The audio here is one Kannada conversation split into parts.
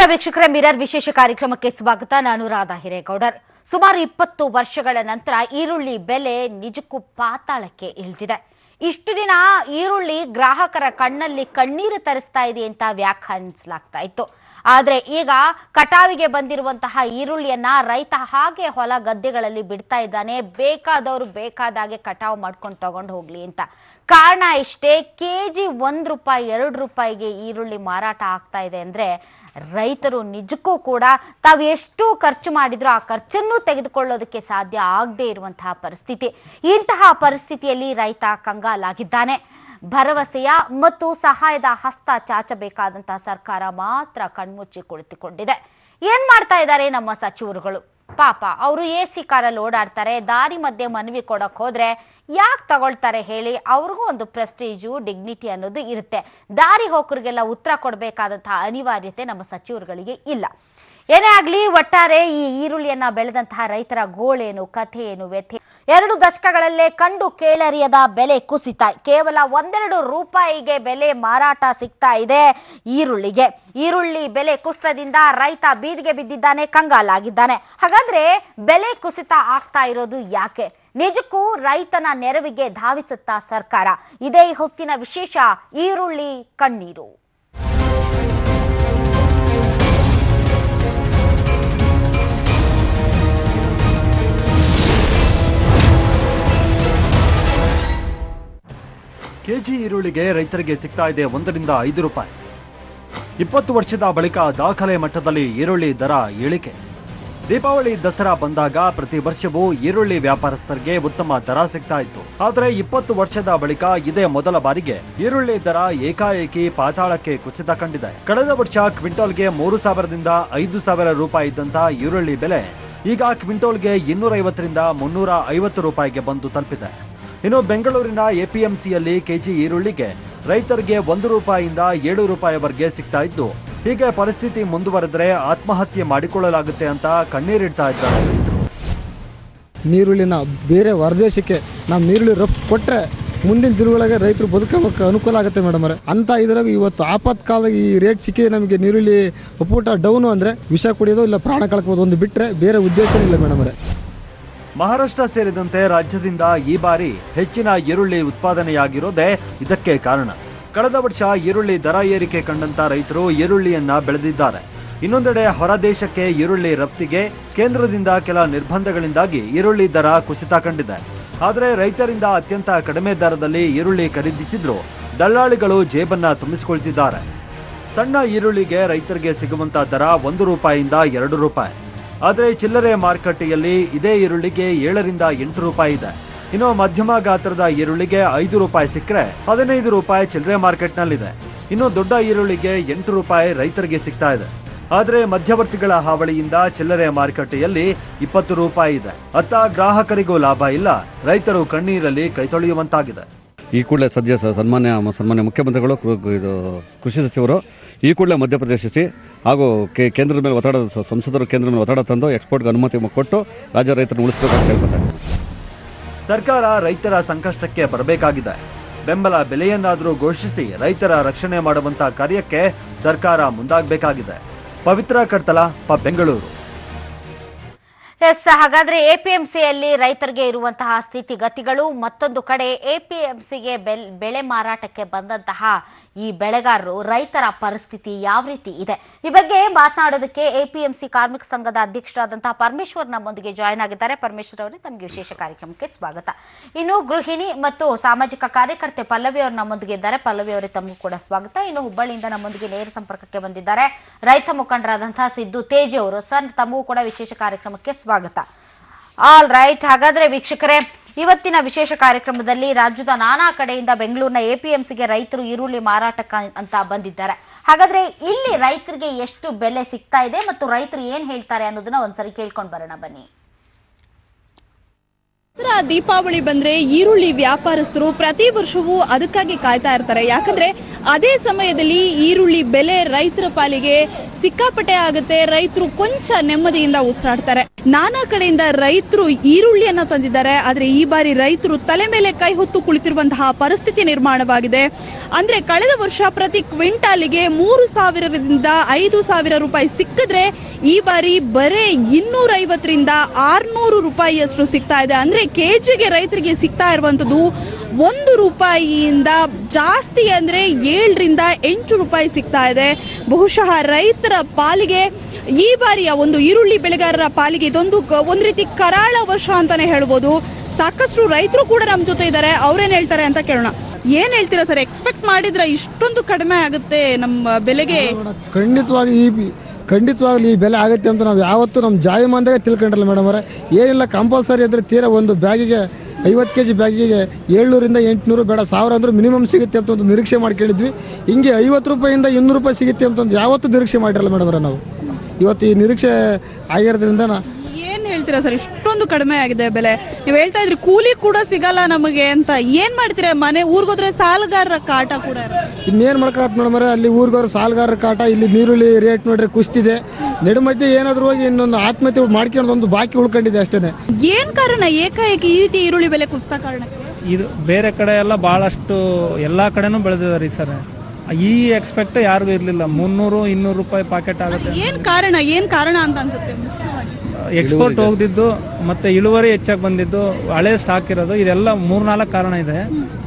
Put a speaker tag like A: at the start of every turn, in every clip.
A: ನಮಸ್ಕಾರ ವೀಕ್ಷಕರೇ, ಮಿರರ್ ವಿಶೇಷ ಕಾರ್ಯಕ್ರಮಕ್ಕೆ ಸ್ವಾಗತ. ನಾನು ರಾಧಾ ಹಿರೇಗೌಡರ್. ಸುಮಾರು 20 ವರ್ಷಗಳ ನಂತರ ಈರುಳ್ಳಿ ಬೆಲೆ ನಿಜಕ್ಕೂ ಪಾತಾಳಕ್ಕೆ ಇಳಿದಿದೆ. ಇಷ್ಟು ದಿನ ಈರುಳ್ಳಿ ಗ್ರಾಹಕರ ಕಣ್ಣಲ್ಲಿ ಕಣ್ಣೀರು ತರಿಸ್ತಾ ಇದೆ ಅಂತ ವ್ಯಾಖ್ಯಾನಿಸಲಾಗ್ತಾ ಇತ್ತು. ಆದರೆ ಈಗ ಕಟಾವಿಗೆ ಬಂದಿರುವಂತಹ ಈರುಳ್ಳಿಯನ್ನ ರೈತ ಹಾಗೆ ಹೊಲ ಗದ್ದೆಗಳಲ್ಲಿ ಬಿಡ್ತಾ ಇದ್ದಾನೆ. ಬೇಕಾದವರು ಬೇಕಾದಾಗೆ ಕಟಾವು ಮಾಡ್ಕೊಂಡು ತಗೊಂಡು ಹೋಗ್ಲಿ ಅಂತ. ಕಾರಣ ಇಷ್ಟೇ, ಕೆಜಿ ₹1 ₹2 ಈರುಳ್ಳಿ ಮಾರಾಟ ಆಗ್ತಾ ಇದೆ ಅಂದರೆ ರೈತರು ನಿಜಕ್ಕೂ ಕೂಡ ತಾವು ಎಷ್ಟು ಖರ್ಚು ಮಾಡಿದ್ರು ಆ ಖರ್ಚನ್ನು ತೆಗೆದುಕೊಳ್ಳೋದಕ್ಕೆ ಸಾಧ್ಯ ಆಗದೇ ಇರುವಂತಹ ಪರಿಸ್ಥಿತಿ. ಇಂತಹ ಪರಿಸ್ಥಿತಿಯಲ್ಲಿ ರೈತ ಕಂಗಾಲಾಗಿದ್ದಾನೆ. ಭರವಸೆಯ ಮತ್ತು ಸಹಾಯದ ಹಸ್ತ ಚಾಚಬೇಕಾದಂತಹ ಸರ್ಕಾರ ಮಾತ್ರ ಕಣ್ಮುಚ್ಚಿ ಕುಳಿತುಕೊಂಡಿದೆ. ಏನ್ ಮಾಡ್ತಾ ಇದ್ದಾರೆ ನಮ್ಮ ಸಚಿವರುಗಳು? ಪಾಪ ಅವರು AC ಕಾರಲ್ಲಿ ಓಡಾಡ್ತಾರೆ. ದಾರಿ ಮಧ್ಯೆ ಮನವಿ ಕೊಡಕ್ ಹೋದ್ರೆ ಯಾಕೆ ತಗೊಳ್ತಾರೆ ಹೇಳಿ? ಅವ್ರಿಗೂ ಒಂದು ಪ್ರೆಸ್ಟೀಜು, ಡಿಗ್ನಿಟಿ ಅನ್ನೋದು ಇರುತ್ತೆ. ದಾರಿ ಹೋಕರಿಗೆಲ್ಲ ಉತ್ತರ ಕೊಡಬೇಕಾದಂತಹ ಅನಿವಾರ್ಯತೆ ನಮ್ಮ ಸಚಿವರುಗಳಿಗೆ ಇಲ್ಲ. ಏನೇ ಆಗಲಿ, ಒಟ್ಟಾರೆ ಈ ಈರುಳ್ಳಿಯನ್ನ ಬೆಳೆದಂತಹ ರೈತರ ಗೋಳೇನು, ಕಥೆ ಏನು, ವ್ಯಥೆ 2 ದಶಕಗಳಲ್ಲೇ ಕಂಡು ಕೇಳರಿಯದ ಬೆಲೆ ಕುಸಿತ. ಕೇವಲ ₹1-2 ಬೆಲೆ ಮಾರಾಟ ಸಿಗ್ತಾ ಇದೆ ಈರುಳ್ಳಿಗೆ. ಈರುಳ್ಳಿ ಬೆಲೆ ಕುಸಿತದಿಂದ ರೈತ ಬೀದಿಗೆ ಬಿದ್ದಿದ್ದಾನೆ, ಕಂಗಾಲಾಗಿದ್ದಾನೆ. ಹಾಗಾದ್ರೆ ಬೆಲೆ ಕುಸಿತ ಆಗ್ತಾ ಇರೋದು ಯಾಕೆ? ನಿಜಕ್ಕೂ ರೈತನ ನೆರವಿಗೆ ಧಾವಿಸುತ್ತಾ ಸರ್ಕಾರ? ಇದೇ ಹೊತ್ತಿನ ವಿಶೇಷ ಈರುಳ್ಳಿ ಕಣ್ಣೀರು.
B: ಕೆಜಿ ಈರುಳ್ಳಿಗೆ ರೈತರಿಗೆ ಸಿಗ್ತಾ ಇದೆ ₹1-5. 20 ವರ್ಷದ ಬಳಿಕ ದಾಖಲೆ ಮಟ್ಟದಲ್ಲಿ ಈರುಳ್ಳಿ ದರ ಇಳಿಕೆ. ದೀಪಾವಳಿ, ದಸರಾ ಬಂದಾಗ ಪ್ರತಿ ವರ್ಷವೂ ಈರುಳ್ಳಿ ವ್ಯಾಪಾರಸ್ಥರಿಗೆ ಉತ್ತಮ ದರ ಸಿಗ್ತಾ ಇತ್ತು. ಆದರೆ 20 ವರ್ಷದ ಬಳಿಕ ಇದೇ ಮೊದಲ ಬಾರಿಗೆ ಈರುಳ್ಳಿ ದರ ಏಕಾಏಕಿ ಪಾತಾಳಕ್ಕೆ ಕುಸಿತ ಕಂಡಿದೆ. ಕಳೆದ ವರ್ಷ ಕ್ವಿಂಟಲ್ಗೆ ₹3,000ರಿಂದ ₹5,000 ಇದ್ದಂತ ಈರುಳ್ಳಿ ಬೆಲೆ ಈಗ ಕ್ವಿಂಟಲ್ಗೆ ₹250-350 ಬಂದು ತಲುಪಿದೆ. ಇನ್ನು ಬೆಂಗಳೂರಿನ APMCಯಲ್ಲಿ ಕೆಜಿ ಈರುಳ್ಳಿಗೆ ರೈತರಿಗೆ ₹1ರಿಂದ ₹7ವರೆಗೆ ಸಿಗ್ತಾ ಇದ್ದು, ಹೀಗೆ ಪರಿಸ್ಥಿತಿ ಮುಂದುವರೆದರೆ ಆತ್ಮಹತ್ಯೆ ಮಾಡಿಕೊಳ್ಳಲಾಗುತ್ತೆ ಅಂತ ಕಣ್ಣೀರಿಡ್ತಾ ಇದ್ದಾರೆ ರೈತರು.
C: ನೀರುಳ್ಳಿನ ಬೇರೆ ಹೊರದೇಶಕ್ಕೆ ನಾವು ನೀರುಳ್ಳಿ ರಫ್ತು ಕೊಟ್ಟರೆ ಮುಂದಿನ ದಿನಗಳಿಗೆ ರೈತರು ಬದುಕೋಕ್ಕೆ ಅನುಕೂಲ ಆಗುತ್ತೆ ಮೇಡಮ್ ಅವರೇ. ಅಂತ ಇದ್ರಾಗ ಇವತ್ತು ಆಪತ್ಕಾಲದಾಗ ಈ ರೇಟ್ ಸಿಕ್ಕಿ ನಮಗೆ ನೀರುಳ್ಳಿ ಒಪ್ಪೂಟ ಡೌನು ಅಂದರೆ ವಿಷ ಕುಡಿಯೋದು ಇಲ್ಲ ಪ್ರಾಣ ಕಳ್ಕೋದು ಒಂದು ಬಿಟ್ಟರೆ ಬೇರೆ ಉದ್ದೇಶ ಇಲ್ಲ ಮೇಡಮ್ ಅವರೇ.
B: ಮಹಾರಾಷ್ಟ್ರ ಸೇರಿದಂತೆ ರಾಜ್ಯದಿಂದ ಈ ಬಾರಿ ಹೆಚ್ಚಿನ ಈರುಳ್ಳಿ ಉತ್ಪಾದನೆಯಾಗಿರೋದೇ ಇದಕ್ಕೆ ಕಾರಣ. ಕಳೆದ ವರ್ಷ ಈರುಳ್ಳಿ ದರ ಏರಿಕೆ ಕಂಡಂತ ರೈತರು ಈರುಳ್ಳಿಯನ್ನ ಬೆಳೆದಿದ್ದಾರೆ. ಇನ್ನೊಂದೆಡೆ ಹೊರ ದೇಶಕ್ಕೆ ಈರುಳ್ಳಿ ರಫ್ತಿಗೆ ಕೇಂದ್ರದಿಂದ ಕೆಲ ನಿರ್ಬಂಧಗಳಿಂದಾಗಿ ಈರುಳ್ಳಿ ದರ ಕುಸಿತ ಕಂಡಿದೆ. ಆದರೆ ರೈತರಿಂದ ಅತ್ಯಂತ ಕಡಿಮೆ ದರದಲ್ಲಿ ಈರುಳ್ಳಿ ಖರೀದಿಸಿದ್ರು ದಳ್ಳಾಳಿಗಳು ಜೇಬನ್ನ ತುಂಬಿಸಿಕೊಳ್ತಿದ್ದಾರೆ. ಸಣ್ಣ ಈರುಳ್ಳಿಗೆ ರೈತರಿಗೆ ಸಿಗುವಂತ ದರ ₹1ರಿಂದ ₹2. ಆದರೆ ಚಿಲ್ಲರೆ ಮಾರುಕಟ್ಟೆಯಲ್ಲಿ ಇದೇ ಈರುಳ್ಳಿಗೆ ₹7ರಿಂದ ₹8 ಇದೆ. ಇನ್ನು ಮಧ್ಯಮ ಗಾತ್ರದ ಈರುಳ್ಳಿಗೆ ₹5 ಸಿಕ್ಕರೆ ₹15 ಚಿಲ್ಲರೆ ಮಾರ್ಕೆಟ್ನಲ್ಲಿದೆ. ಇನ್ನು ದೊಡ್ಡ ಈರುಳ್ಳಿಗೆ ₹8 ರೈತರಿಗೆ ಸಿಗ್ತಾ ಇದೆ. ಆದರೆ ಮಧ್ಯವರ್ತಿಗಳ ಹಾವಳಿಯಿಂದ ಚಿಲ್ಲರೆ ಮಾರುಕಟ್ಟೆಯಲ್ಲಿ ₹20 ಇದೆ. ಅತ್ತ ಗ್ರಾಹಕರಿಗೂ ಲಾಭ ಇಲ್ಲ, ರೈತರು ಕಣ್ಣೀರಲ್ಲಿ ಕೈ ತೊಳೆಯುವಂತಾಗಿದೆ.
D: ಈ ಕೂಡಲೇ ಸನ್ಮಾನ್ಯ ಮುಖ್ಯಮಂತ್ರಿಗಳು, ಇದು ಕೃಷಿ ಸಚಿವರು ಈ ಕೂಡಲೇ ಮಧ್ಯಪ್ರದೇಶಿಸಿ ಹಾಗೂ ಕೇಂದ್ರದ ಮೇಲೆ ಒತ್ತಡ, ಸಂಸದರು ಕೇಂದ್ರದ ಮೇಲೆ ಒತ್ತಡ ತಂದು ಎಕ್ಸ್ಪೋರ್ಟ್ಗೆ ಅನುಮತಿ ಕೊಟ್ಟು ರಾಜ್ಯ ರೈತರನ್ನು ಉಳಿಸಬೇಕಂತ ಕೇಳ್ಕೊತಾರೆ.
B: ಸರ್ಕಾರ ರೈತರ ಸಂಕಷ್ಟಕ್ಕೆ ಬರಬೇಕಾಗಿದೆ. ಬೆಂಬಲ ಬೆಲೆಯನ್ನಾದರೂ ಘೋಷಿಸಿ ರೈತರ ರಕ್ಷಣೆ ಮಾಡುವಂತ ಕಾರ್ಯಕ್ಕೆ ಸರ್ಕಾರ ಮುಂದಾಗಬೇಕಾಗಿದೆ. ಪವಿತ್ರ ಕಡ್ತಲ, ಬೆಂಗಳೂರು.
A: ಹಾಗಾದ್ರೆ APMCಯಲ್ಲಿ ರೈತರಿಗೆ ಇರುವಂತಹ ಸ್ಥಿತಿಗತಿಗಳು. ಮತ್ತೊಂದು ಕಡೆ APMCಗೆ ಬೆಳೆ ಮಾರಾಟಕ್ಕೆ ಬಂದಂತಹ ಈ ಬೆಳೆಗಾರರು, ರೈತರ ಪರಿಸ್ಥಿತಿ ಯಾವ ರೀತಿ ಇದೆ? ಈ ಬಗ್ಗೆ ಮಾತನಾಡೋದಕ್ಕೆ APMC ಕಾರ್ಮಿಕ ಸಂಘದ ಅಧ್ಯಕ್ಷರಾದಂತಹ ಪರಮೇಶ್ವರ್ ನಮ್ಮೊಂದಿಗೆ ಜಾಯ್ನ್ ಆಗಿದ್ದಾರೆ. ಪರಮೇಶ್ವರ್ ಅವರೇ, ತಮಗೆ ವಿಶೇಷ ಕಾರ್ಯಕ್ರಮಕ್ಕೆ ಸ್ವಾಗತ. ಇನ್ನು ಗೃಹಿಣಿ ಮತ್ತು ಸಾಮಾಜಿಕ ಕಾರ್ಯಕರ್ತೆ ಪಲ್ಲವಿ ಅವರು ನಮ್ಮೊಂದಿಗೆ ಇದ್ದಾರೆ. ಪಲ್ಲವಿ ಅವರೇ, ತಮಗೂ ಕೂಡ ಸ್ವಾಗತ. ಇನ್ನು ಹುಬ್ಬಳ್ಳಿಯಿಂದ ನಮ್ಮೊಂದಿಗೆ ನೇರ ಸಂಪರ್ಕಕ್ಕೆ ಬಂದಿದ್ದಾರೆ ರೈತ ಮುಖಂಡರಾದಂತಹ ಸಿದ್ದು ತೇಜಿ ಅವರು. ಸರ್, ತಮಗೂ ಕೂಡ ವಿಶೇಷ ಕಾರ್ಯಕ್ರಮಕ್ಕೆ ಸ್ವಾಗತ. ಆಲ್ ರೈಟ್, ಹಾಗಾದ್ರೆ ವೀಕ್ಷಕರೇ, ಇವತ್ತಿನ ವಿಶೇಷ ಕಾರ್ಯಕ್ರಮದಲ್ಲಿ ರಾಜ್ಯದ ನಾನಾ ಕಡೆಯಿಂದ ಬೆಂಗಳೂರಿನ APMCಗೆ ರೈತರು ಈರುಳ್ಳಿ ಮಾರಾಟಕ್ಕೆ ಅಂತ ಬಂದಿದ್ದಾರೆ. ಹಾಗಾದ್ರೆ ಇಲ್ಲಿ ರೈತರಿಗೆ ಎಷ್ಟು ಬೆಲೆ ಸಿಗ್ತಾ ಇದೆ ಮತ್ತು ರೈತರು ಏನ್ ಹೇಳ್ತಾರೆ ಅನ್ನೋದನ್ನ ಒಂದ್ಸರಿ ಕೇಳ್ಕೊಂಡು ಬರೋಣ ಬನ್ನಿ.
E: ದೀಪಾವಳಿ ಬಂದ್ರೆ ಈರುಳ್ಳಿ ವ್ಯಾಪಾರಸ್ಥರು ಪ್ರತಿ ವರ್ಷವೂ ಅದಕ್ಕಾಗಿ ಕಾಯ್ತಾ ಇರ್ತಾರೆ. ಯಾಕಂದ್ರೆ ಅದೇ ಸಮಯದಲ್ಲಿ ಈರುಳ್ಳಿ ಬೆಲೆ ರೈತರ ಪಾಲಿಗೆ ಸಿಕ್ಕಾಪಟ್ಟೆ ಆಗುತ್ತೆ. ರೈತರು ಕೊಂಚ ನೆಮ್ಮದಿಯಿಂದ ಉಸಿರಾಡ್ತಾರೆ. ನಾನಾ ಕಡೆಯಿಂದ ರೈತರು ಈರುಳ್ಳಿಯನ್ನ ತಂದಿದ್ದಾರೆ. ಆದ್ರೆ ಈ ಬಾರಿ ರೈತರು ತಲೆ ಮೇಲೆ ಕೈ ಹೊತ್ತು ಕುಳಿತಿರುವಂತಹ ಪರಿಸ್ಥಿತಿ ನಿರ್ಮಾಣವಾಗಿದೆ. ಅಂದ್ರೆ ಕಳೆದ ವರ್ಷ ಪ್ರತಿ ಕ್ವಿಂಟಾಲಿಗೆ 3,000ರಿಂದ 5,000 ರೂಪಾಯಿ ಸಿಕ್ಕಿದ್ರೆ ಈ ಬಾರಿ ಬರೇ 250ರಿಂದ 600 ರೂಪಾಯಿಯಷ್ಟು ಸಿಗ್ತಾ ಇದೆ. ಅಂದ್ರೆ ಕೆಜಿಗೆ ರೈತರಿಗೆ ಸಿಗ್ತಾ ಇರುವಂತದ್ದು 1 ರೂಪಾಯಿಯಿಂದ ಜಾಸ್ತಿ ಅಂದ್ರೆ 7ರಿಂದ 8 ರೂಪಾಯಿ ಸಿಗ್ತಾ ಇದೆ. ಬಹುಶಃ ರೈತರ ಪಾಲಿಗೆ ಈ ಬಾರಿಯ ಒಂದು ಈರುಳ್ಳಿ ಬೆಳೆಗಾರರ ಪಾಲಿಗೆ ಇದೊಂದು ಒಂದು ರೀತಿ ಕರಾಳ ವರ್ಷ ಅಂತಾನೆ ಹೇಳ್ಬೋದು. ಸಾಕಷ್ಟು ರೈತರು ಕೂಡ ನಮ್ಮ ಜೊತೆ ಇದ್ದಾರೆ. ಅವ್ರೇನ್ ಹೇಳ್ತಾರೆ ಅಂತ ಕೇಳೋಣ. ಏನ್ ಹೇಳ್ತೀರಾ ಸರ್? ಎಕ್ಸ್ಪೆಕ್ಟ್ ಮಾಡಿದ್ರೆ ಇಷ್ಟೊಂದು ಕಡಿಮೆ ಆಗುತ್ತೆ ನಮ್ಮ ಬೆಲೆಗೆ?
C: ಖಂಡಿತವಾಗ್ಲಿ ಈ ಬೆಲೆ ಆಗುತ್ತೆ ಅಂತ ನಾವು ಯಾವತ್ತೂ ನಮ್ಮ ಜಾಯಮಾನದಾಗ ತಿಳ್ಕೊಂಡಿರಲ್ಲ ಮೇಡಮ್ ಅವರೇ. ಏನಿಲ್ಲ, ಕಂಪಲ್ಸರಿ ಅಂದರೆ ತೀರಾ ಒಂದು ಬ್ಯಾಗಿಗೆ 50 kg ಬ್ಯಾಗಿಗೆ 700ರಿಂದ 800 ಬೇಡ 1000 ಅಂದ್ರೆ ಮಿನಿಮಮ್ ಸಿಗುತ್ತೆ ಅಂತ ಒಂದು ನಿರೀಕ್ಷೆ ಮಾಡ್ಕೊಂಡಿದ್ವಿ. ಹಿಂಗೆ 50 ರೂಪಾಯಿಂದ 200 ರೂಪಾಯಿ ಸಿಗುತ್ತೆ ಅಂತ ಒಂದು ಯಾವತ್ತೂ ನಿರೀಕ್ಷೆ ಮಾಡಿರಲ್ಲ ಮೇಡಮ್ ಅವರೇ. ನಾವು ಇವತ್ತು ಈ ನಿರೀಕ್ಷೆ ಆಗಿರೋದ್ರಿಂದ
E: ಏನ್ ಹೇಳ್ತೀರಾ ಸರ್? ಇಷ್ಟೊಂದು ಕಡಿಮೆ ಆಗಿದೆ ಬೆಲೆ. ನೀವು ಹೇಳ್ತಾ ಇದ್ರಿ ಕೂಲಿ ಕೂಡ ಸಿಗಲ್ಲ ನಮಗೆ ಅಂತ. ಏನ್ ಮಾಡ್ತೀರಾ? ಮನೆ ಊರ್ಗೋದ್ರೆ ಸಾಲಗಾರರ ಕಾಟ ಕೂಡ ಇರುತ್ತೆ.
C: ಇನ್ನೇನು ಮಾಡ್ಕೊಳತ್ ಮೇಡಮ್ ಅವರೇ, ಅಲ್ಲಿ ಊರ್ಗೋರು ಸಾಲಗಾರರ ಕಾಟ, ಇಲ್ಲಿ ನೀರುಳ್ಳಿ ರೇಟ್ ನೋಡ್ರೆ ಕುಸ್ತಿದೆ. ನಡುಮಧ್ಯೆ ಏನಾದರೂ ಹೋಗಿ ಇನ್ನೊಂದು ಆತ್ಮಹತ್ಯೆ ಮಾಡ್ಕೊಂಡು ಒಂದು ಬಾಕಿ ಉಳ್ಕೊಂಡಿದೆ ಅಷ್ಟೇ.
E: ಏನ್ ಕಾರಣ ಏಕಾಏಕಿ ಈ ರೀತಿ ಈರುಳ್ಳಿ ಬೆಲೆ ಕುಸಿತ ಕಾರಣ?
F: ಇದು ಬೇರೆ ಕಡೆ ಎಲ್ಲ ಭಾಳಷ್ಟು ಎಲ್ಲ ಕಡೆನೂ ಬೆಳೆದಿದ್ದಾರೆ ಈ ಸರ್. ಈ ಎಕ್ಸ್ಪೆಕ್ಟ್ ಯಾರಿಗೂ ಇರಲಿಲ್ಲ. 300-200 ರೂಪಾಯಿ ಪಾಕೆಟ್ ಆಗುತ್ತೆ.
E: ಏನ್ ಕಾರಣ ಅಂತ ಅನ್ಸುತ್ತೆ?
F: ಎಕ್ಸ್ಪೋರ್ಟ್ ಹೋಗ್ದಿದ್ದು ಮತ್ತೆ ಇಳುವರಿ ಹೆಚ್ಚಾಗಿ ಬಂದಿದ್ದು, ಹಳೆ ಸ್ಟಾಕ್ ಇರೋದು, ಇದೆಲ್ಲ 3-4 ಕಾರಣ ಇದೆ.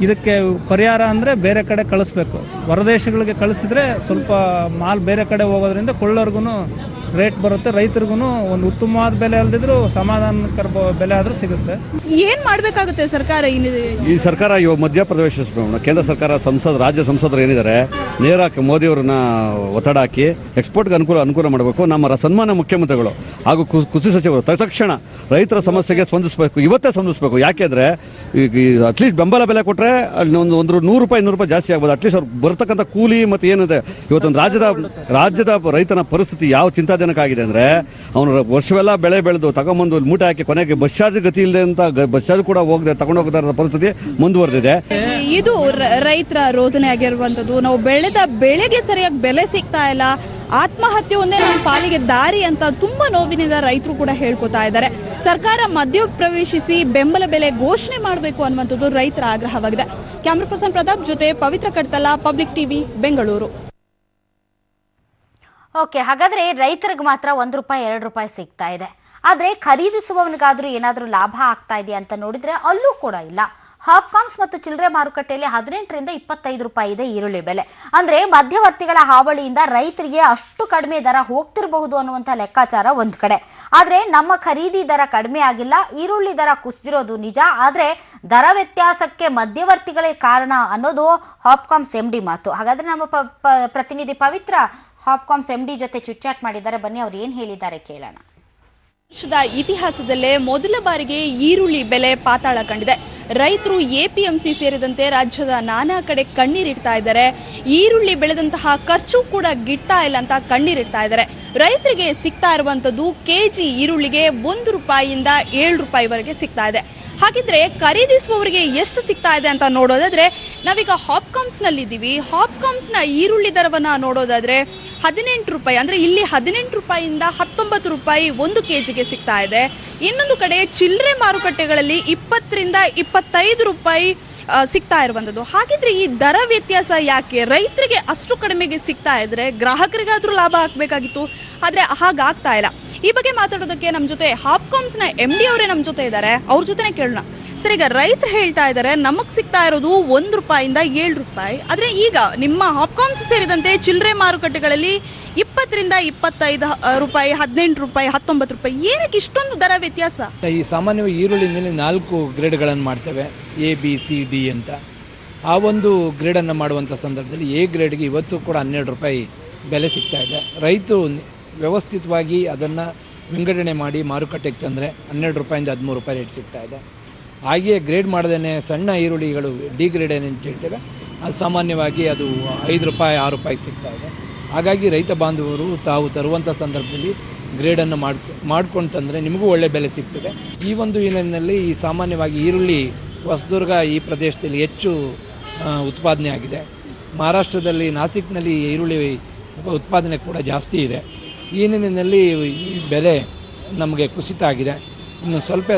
F: ಇದಕ್ಕೆ ಪರಿಹಾರ ಅಂದರೆ ಬೇರೆ ಕಡೆ ಕಳಿಸ್ಬೇಕು. ಹೊರದೇಶಗಳಿಗೆ ಕಳಿಸಿದ್ರೆ ಸ್ವಲ್ಪ ಮಾಲ್ ಬೇರೆ ಕಡೆ ಹೋಗೋದ್ರಿಂದ ಕೊಳ್ಳೋರ್ಗು ರೇಟ್ ಬರುತ್ತೆ, ರೈತರಿಗೂ ಒಂದು ಉತ್ತಮವಾದ ಬೆಲೆ ಅಲ್ದಿದ್ರು ಸಮಾಧಾನಕರ ಬೆಲೆ ಆದರೂ ಸಿಗುತ್ತೆ.
E: ಏನ್ ಮಾಡಬೇಕಾಗುತ್ತೆ ಸರ್ಕಾರ?
D: ಈ ಸರ್ಕಾರ ಇವಾಗ ಮಧ್ಯಪ್ರವೇಶಿಸಬೇಕು. ಕೇಂದ್ರ ಸರ್ಕಾರ ರಾಜ್ಯ ಸಂಸದರು ಏನಿದ್ದಾರೆ ನೇರ ಮೋದಿಯವರನ್ನ ಒತ್ತಡ ಹಾಕಿ ಎಕ್ಸ್ಪೋರ್ಟ್ಗೆ ಅನುಕೂಲ ಮಾಡಬೇಕು. ನಮ್ಮ ಸನ್ಮಾನ ಮುಖ್ಯಮಂತ್ರಿಗಳು ಹಾಗೂ ಕೃಷಿ ಸಚಿವರು ತಕ್ಷಣ ರೈತರ ಸಮಸ್ಯೆಗೆ ಸ್ಪಂದಿಸಬೇಕು. ಇವತ್ತೇ ಸ್ಪಂದಿಸಬೇಕು. ಯಾಕೆಂದರೆ ಈಗ ಅಟ್ಲೀಸ್ಟ್ ಬೆಂಬಲ ಬೆಲೆ ಕೊಟ್ಟರೆ ಅಲ್ಲಿ ಒಂದು 100 ರೂಪಾಯಿ 200 ರೂಪಾಯಿ ಜಾಸ್ತಿ ಆಗ್ಬೋದು. ಅಟ್ಲೀಸ್ಟ್ ಅವ್ರು ಬರ್ತಕ್ಕಂಥ ಕೂಲಿ ಮತ್ತು ಏನಿದೆ ಇವತ್ತೊಂದು ರಾಜ್ಯದ ರೈತನ ಪರಿಸ್ಥಿತಿ ಯಾವ ಚಿಂತಾಜನಕ ಆಗಿದೆ ಅಂದರೆ, ಅವನು ವರ್ಷವೆಲ್ಲ ಬೆಳೆ ಬೆಳೆದು ತಗೊಂಬಂದು ಮೂಟೆ ಹಾಕಿ ಕೊನೆಗೆ ಬಸ್ ಚಾರ್ಜ್ ಗತಿ ಇಲ್ಲದೆ ಅಂತ ಬಸ್ ಚಾರ್ಜ್ ಕೂಡ ತಗೊಂಡು ಹೋಗದ ಪರಿಸ್ಥಿತಿ ಮುಂದುವರೆದಿದೆ.
E: ಇದು ರೈತರ ರೋದನೆ ಆಗಿರುವಂಥದ್ದು. ನಾವು ಬೆಳೆದ ಬೆಳೆಗೆ ಸರಿಯಾಗಿ ಬೆಲೆ ಸಿಗ್ತಾ ಇಲ್ಲ, ಆತ್ಮಹತ್ಯೆ ಒಂದೇ ನಮ್ಮ ಪಾಲಿಗೆ ದಾರಿ ಅಂತ ತುಂಬಾ ನೋವಿನಿಂದ ರೈತರು ಕೂಡ ಹೇಳ್ಕೊತಾ ಇದ್ದಾರೆ. ಸರ್ಕಾರ ಮಧ್ಯ ಪ್ರವೇಶಿಸಿ ಬೆಂಬಲ ಬೆಲೆ ಘೋಷಣೆ ಮಾಡಬೇಕು ಅನ್ನುವಂಥದ್ದು ರೈತರ ಆಗ್ರಹವಾಗಿದೆ. ಕ್ಯಾಮ್ರಾ ಪರ್ಸನ್ ಪ್ರತಾಪ್ ಜೊತೆ Pavitra Kadtala, public TV, Bengaluru.
A: Okay, ಹಾಗಾದ್ರೆ ರೈತರಿಗೆ ಮಾತ್ರ 1 ರೂಪಾಯಿ 2 ರೂಪಾಯಿ ಸಿಗ್ತಾ ಇದೆ. ಆದ್ರೆ ಖರೀದಿಸುವವನಿಗಾದ್ರೂ ಏನಾದ್ರೂ ಲಾಭ ಆಗ್ತಾ ಇದೆಯಾ ಅಂತ ನೋಡಿದ್ರೆ ಅಲ್ಲೂ ಕೂಡ ಇಲ್ಲ. ಹಾಪ್ಕಾಮ್ಸ್ ಮತ್ತು ಚಿಲ್ಲರೆ ಮಾರುಕಟ್ಟೆಯಲ್ಲಿ 18ರಿಂದ 25 ರೂಪಾಯಿ ಇದೆ ಈರುಳ್ಳಿ ಬೆಲೆ. ಅಂದ್ರೆ ಮಧ್ಯವರ್ತಿಗಳ ಹಾವಳಿಯಿಂದ ರೈತರಿಗೆ ಅಷ್ಟು ಕಡಿಮೆ ದರ ಹೋಗ್ತಿರಬಹುದು ಅನ್ನುವಂಥ ಲೆಕ್ಕಾಚಾರ ಒಂದ್ ಕಡೆ. ಆದ್ರೆ ನಮ್ಮ ಖರೀದಿ ದರ ಕಡಿಮೆ ಆಗಿಲ್ಲ, ಈರುಳ್ಳಿ ದರ ಕುಸಿದಿರೋದು ನಿಜ. ಆದ್ರೆ ದರ ವ್ಯತ್ಯಾಸಕ್ಕೆ ಮಧ್ಯವರ್ತಿಗಳೇ ಕಾರಣ ಅನ್ನೋದು ಹಾಪ್ಕಾಮ್ಸ್ MD ಮಾತು. ಹಾಗಾದ್ರೆ ನಮ್ಮ ಪ್ರತಿನಿಧಿ ಪವಿತ್ರ ಹಾಪ್ಕಾಮ್ಸ್ MD ಜೊತೆ ಚಿಟ್ಚಾಟ್ ಮಾಡಿದ್ದಾರೆ. ಬನ್ನಿ ಅವ್ರು ಏನ್ ಹೇಳಿದ್ದಾರೆ ಕೇಳೋಣ.
E: ವರ್ಷದ ಇತಿಹಾಸದಲ್ಲೇ ಮೊದಲ ಬಾರಿಗೆ ಈರುಳ್ಳಿ ಬೆಲೆ ಪಾತಾಳ ಕಂಡಿದೆ. ರೈತರು APMC ಸೇರಿದಂತೆ ರಾಜ್ಯದ ನಾನಾ ಕಡೆ ಕಣ್ಣೀರಿಡ್ತಾ ಇದ್ದಾರೆ. ಈರುಳ್ಳಿ ಬೆಳೆದಂತಹ ಖರ್ಚು ಕೂಡ ಗಿಡ್ತಾ ಇಲ್ಲ ಅಂತ ಕಣ್ಣೀರಿಡ್ತಾ ಇದ್ದಾರೆ. ರೈತರಿಗೆ ಸಿಗ್ತಾ ಇರುವಂತದ್ದು ಕೆಜಿ ಈರುಳ್ಳಿಗೆ 1 ರೂಪಾಯಿಯಿಂದ 7 ರೂಪಾಯಿವರೆಗೆ ಸಿಗ್ತಾ ಇದೆ. ಹಾಗಿದ್ರೆ ಖರೀದಿಸುವವರಿಗೆ ಎಷ್ಟು ಸಿಗ್ತಾ ಇದೆ ಅಂತ ನೋಡೋದಾದ್ರೆ ನಾವೀಗ ಹಾಪ್ಕಾಮ್ಸ್ನಲ್ಲಿದ್ದೀವಿ. ಹಾಪ್ಕಾಮ್ಸ್ನ ಈರುಳ್ಳಿ ದರವನ್ನು ನೋಡೋದಾದ್ರೆ 18 ರೂಪಾಯಿ, ಅಂದರೆ ಇಲ್ಲಿ 18 ರೂಪಾಯಿಯಿಂದ 19 ರೂಪಾಯಿ 1 ಕೆಜಿಗೆ ಸಿಗ್ತಾ ಇದೆ. ಇನ್ನೊಂದು ಕಡೆ ಚಿಲ್ಲರೆ ಮಾರುಕಟ್ಟೆಗಳಲ್ಲಿ 20ರಿಂದ 25 ರೂಪಾಯಿ ಸಿಗ್ತಾ ಇರುವಂಥದ್ದು. ಹಾಗಿದ್ರೆ ಈ ದರ ವ್ಯತ್ಯಾಸ ಯಾಕೆ? ರೈತರಿಗೆ ಅಷ್ಟು ಕಡಿಮೆಗೆ ಸಿಗ್ತಾ ಇದ್ರೆ ಗ್ರಾಹಕರಿಗಾದ್ರೂ ಲಾಭ ಹಾಕಬೇಕಾಗಿತ್ತು, ಆದರೆ ಹಾಗಾಗ್ತಾ ಇಲ್ಲ. ಈ ಬಗ್ಗೆ ಮಾತಾಡೋದಕ್ಕೆ ನಮ್ಮ ಜೊತೆ ಹಾಪ್ಕಾಮ್ಸ್ನ MD ಅವರೇ ನಮ್ಮ ಜೊತೆ ಇದ್ದಾರೆ. ಅವ್ರ ಜೊತೆನೇ ಕೇಳೋಣ. ಸರ್, ಈಗ ರೈತರು ಹೇಳ್ತಾ ಇದ್ದಾರೆ ನಮಗೆ ಸಿಗ್ತಾ ಇರೋದು 1 ರೂಪಾಯಿಂದ 7 ರೂಪಾಯಿ, ಆದರೆ ಈಗ ನಿಮ್ಮ ಹಾಪ್ಕಾಮ್ಸ್ ಸೇರಿದಂತೆ ಚಿಲ್ಲರೆ ಮಾರುಕಟ್ಟೆಗಳಲ್ಲಿ 20ರಿಂದ 25 ರೂಪಾಯಿ, 18 ರೂಪಾಯಿ, 19 ರೂಪಾಯಿ. ಏನಕ್ಕೆ ಇಷ್ಟೊಂದು ದರ ವ್ಯತ್ಯಾಸ?
G: ಈ ಸಾಮಾನ್ಯವಾಗಿ ಈರುಳ್ಳಿನಲ್ಲಿ 4 ಗ್ರೇಡ್ಗಳನ್ನು ಮಾಡ್ತೇವೆ, A B C D ಅಂತ. ಆ ಒಂದು ಗ್ರೇಡನ್ನು ಮಾಡುವಂಥ ಸಂದರ್ಭದಲ್ಲಿ A ಗ್ರೇಡ್ಗೆ ಇವತ್ತು ಕೂಡ 12 ರೂಪಾಯಿ ಬೆಲೆ ಸಿಗ್ತಾ ಇದೆ. ರೈತರು ವ್ಯವಸ್ಥಿತವಾಗಿ ಅದನ್ನು ವಿಂಗಡಣೆ ಮಾಡಿ ಮಾರುಕಟ್ಟೆಗೆ ತಂದರೆ 12 ರೂಪಾಯಿಂದ 13 ರೂಪಾಯಿ ರೇಟ್ ಸಿಗ್ತಾ ಇದೆ. ಹಾಗೆಯೇ ಗ್ರೇಡ್ ಮಾಡದೇ ಸಣ್ಣ ಈರುಳ್ಳಿಗಳು D ಗ್ರೇಡ್ ಏನಂತ ಹೇಳ್ತೇವೆ, ಅದು ಸಾಮಾನ್ಯವಾಗಿ ಅದು 5 ರೂಪಾಯಿ 6 ರೂಪಾಯಿಗೆ ಸಿಗ್ತಾ ಇದೆ. ಹಾಗಾಗಿ ರೈತ ಬಾಂಧವರು ತಾವು ತರುವಂಥ ಸಂದರ್ಭದಲ್ಲಿ ಗ್ರೇಡನ್ನು ಮಾಡ್ಕೊಂಡು ತಂದರೆ ನಿಮಗೂ ಒಳ್ಳೆ ಬೆಲೆ ಸಿಗ್ತದೆ. ಈ ಒಂದು ಹಿನ್ನೆಲೆಯಲ್ಲಿ ಈ ಸಾಮಾನ್ಯವಾಗಿ ಈರುಳ್ಳಿ ಹೊಸದುರ್ಗ ಈ ಪ್ರದೇಶದಲ್ಲಿ ಹೆಚ್ಚು ಉತ್ಪಾದನೆ ಆಗಿದೆ. ಮಹಾರಾಷ್ಟ್ರದಲ್ಲಿ ನಾಸಿಕ್ನಲ್ಲಿ ಈರುಳ್ಳಿ ಉತ್ಪಾದನೆ ಕೂಡ ಜಾಸ್ತಿ ಇದೆ. ಈ ಹಿನ್ನೆಲೆಯಲ್ಲಿ ಈ ಬೆಲೆ ನಮಗೆ ಕುಸಿತ ಆಗಿದೆ. ಇನ್ನು ಸ್ವಲ್ಪ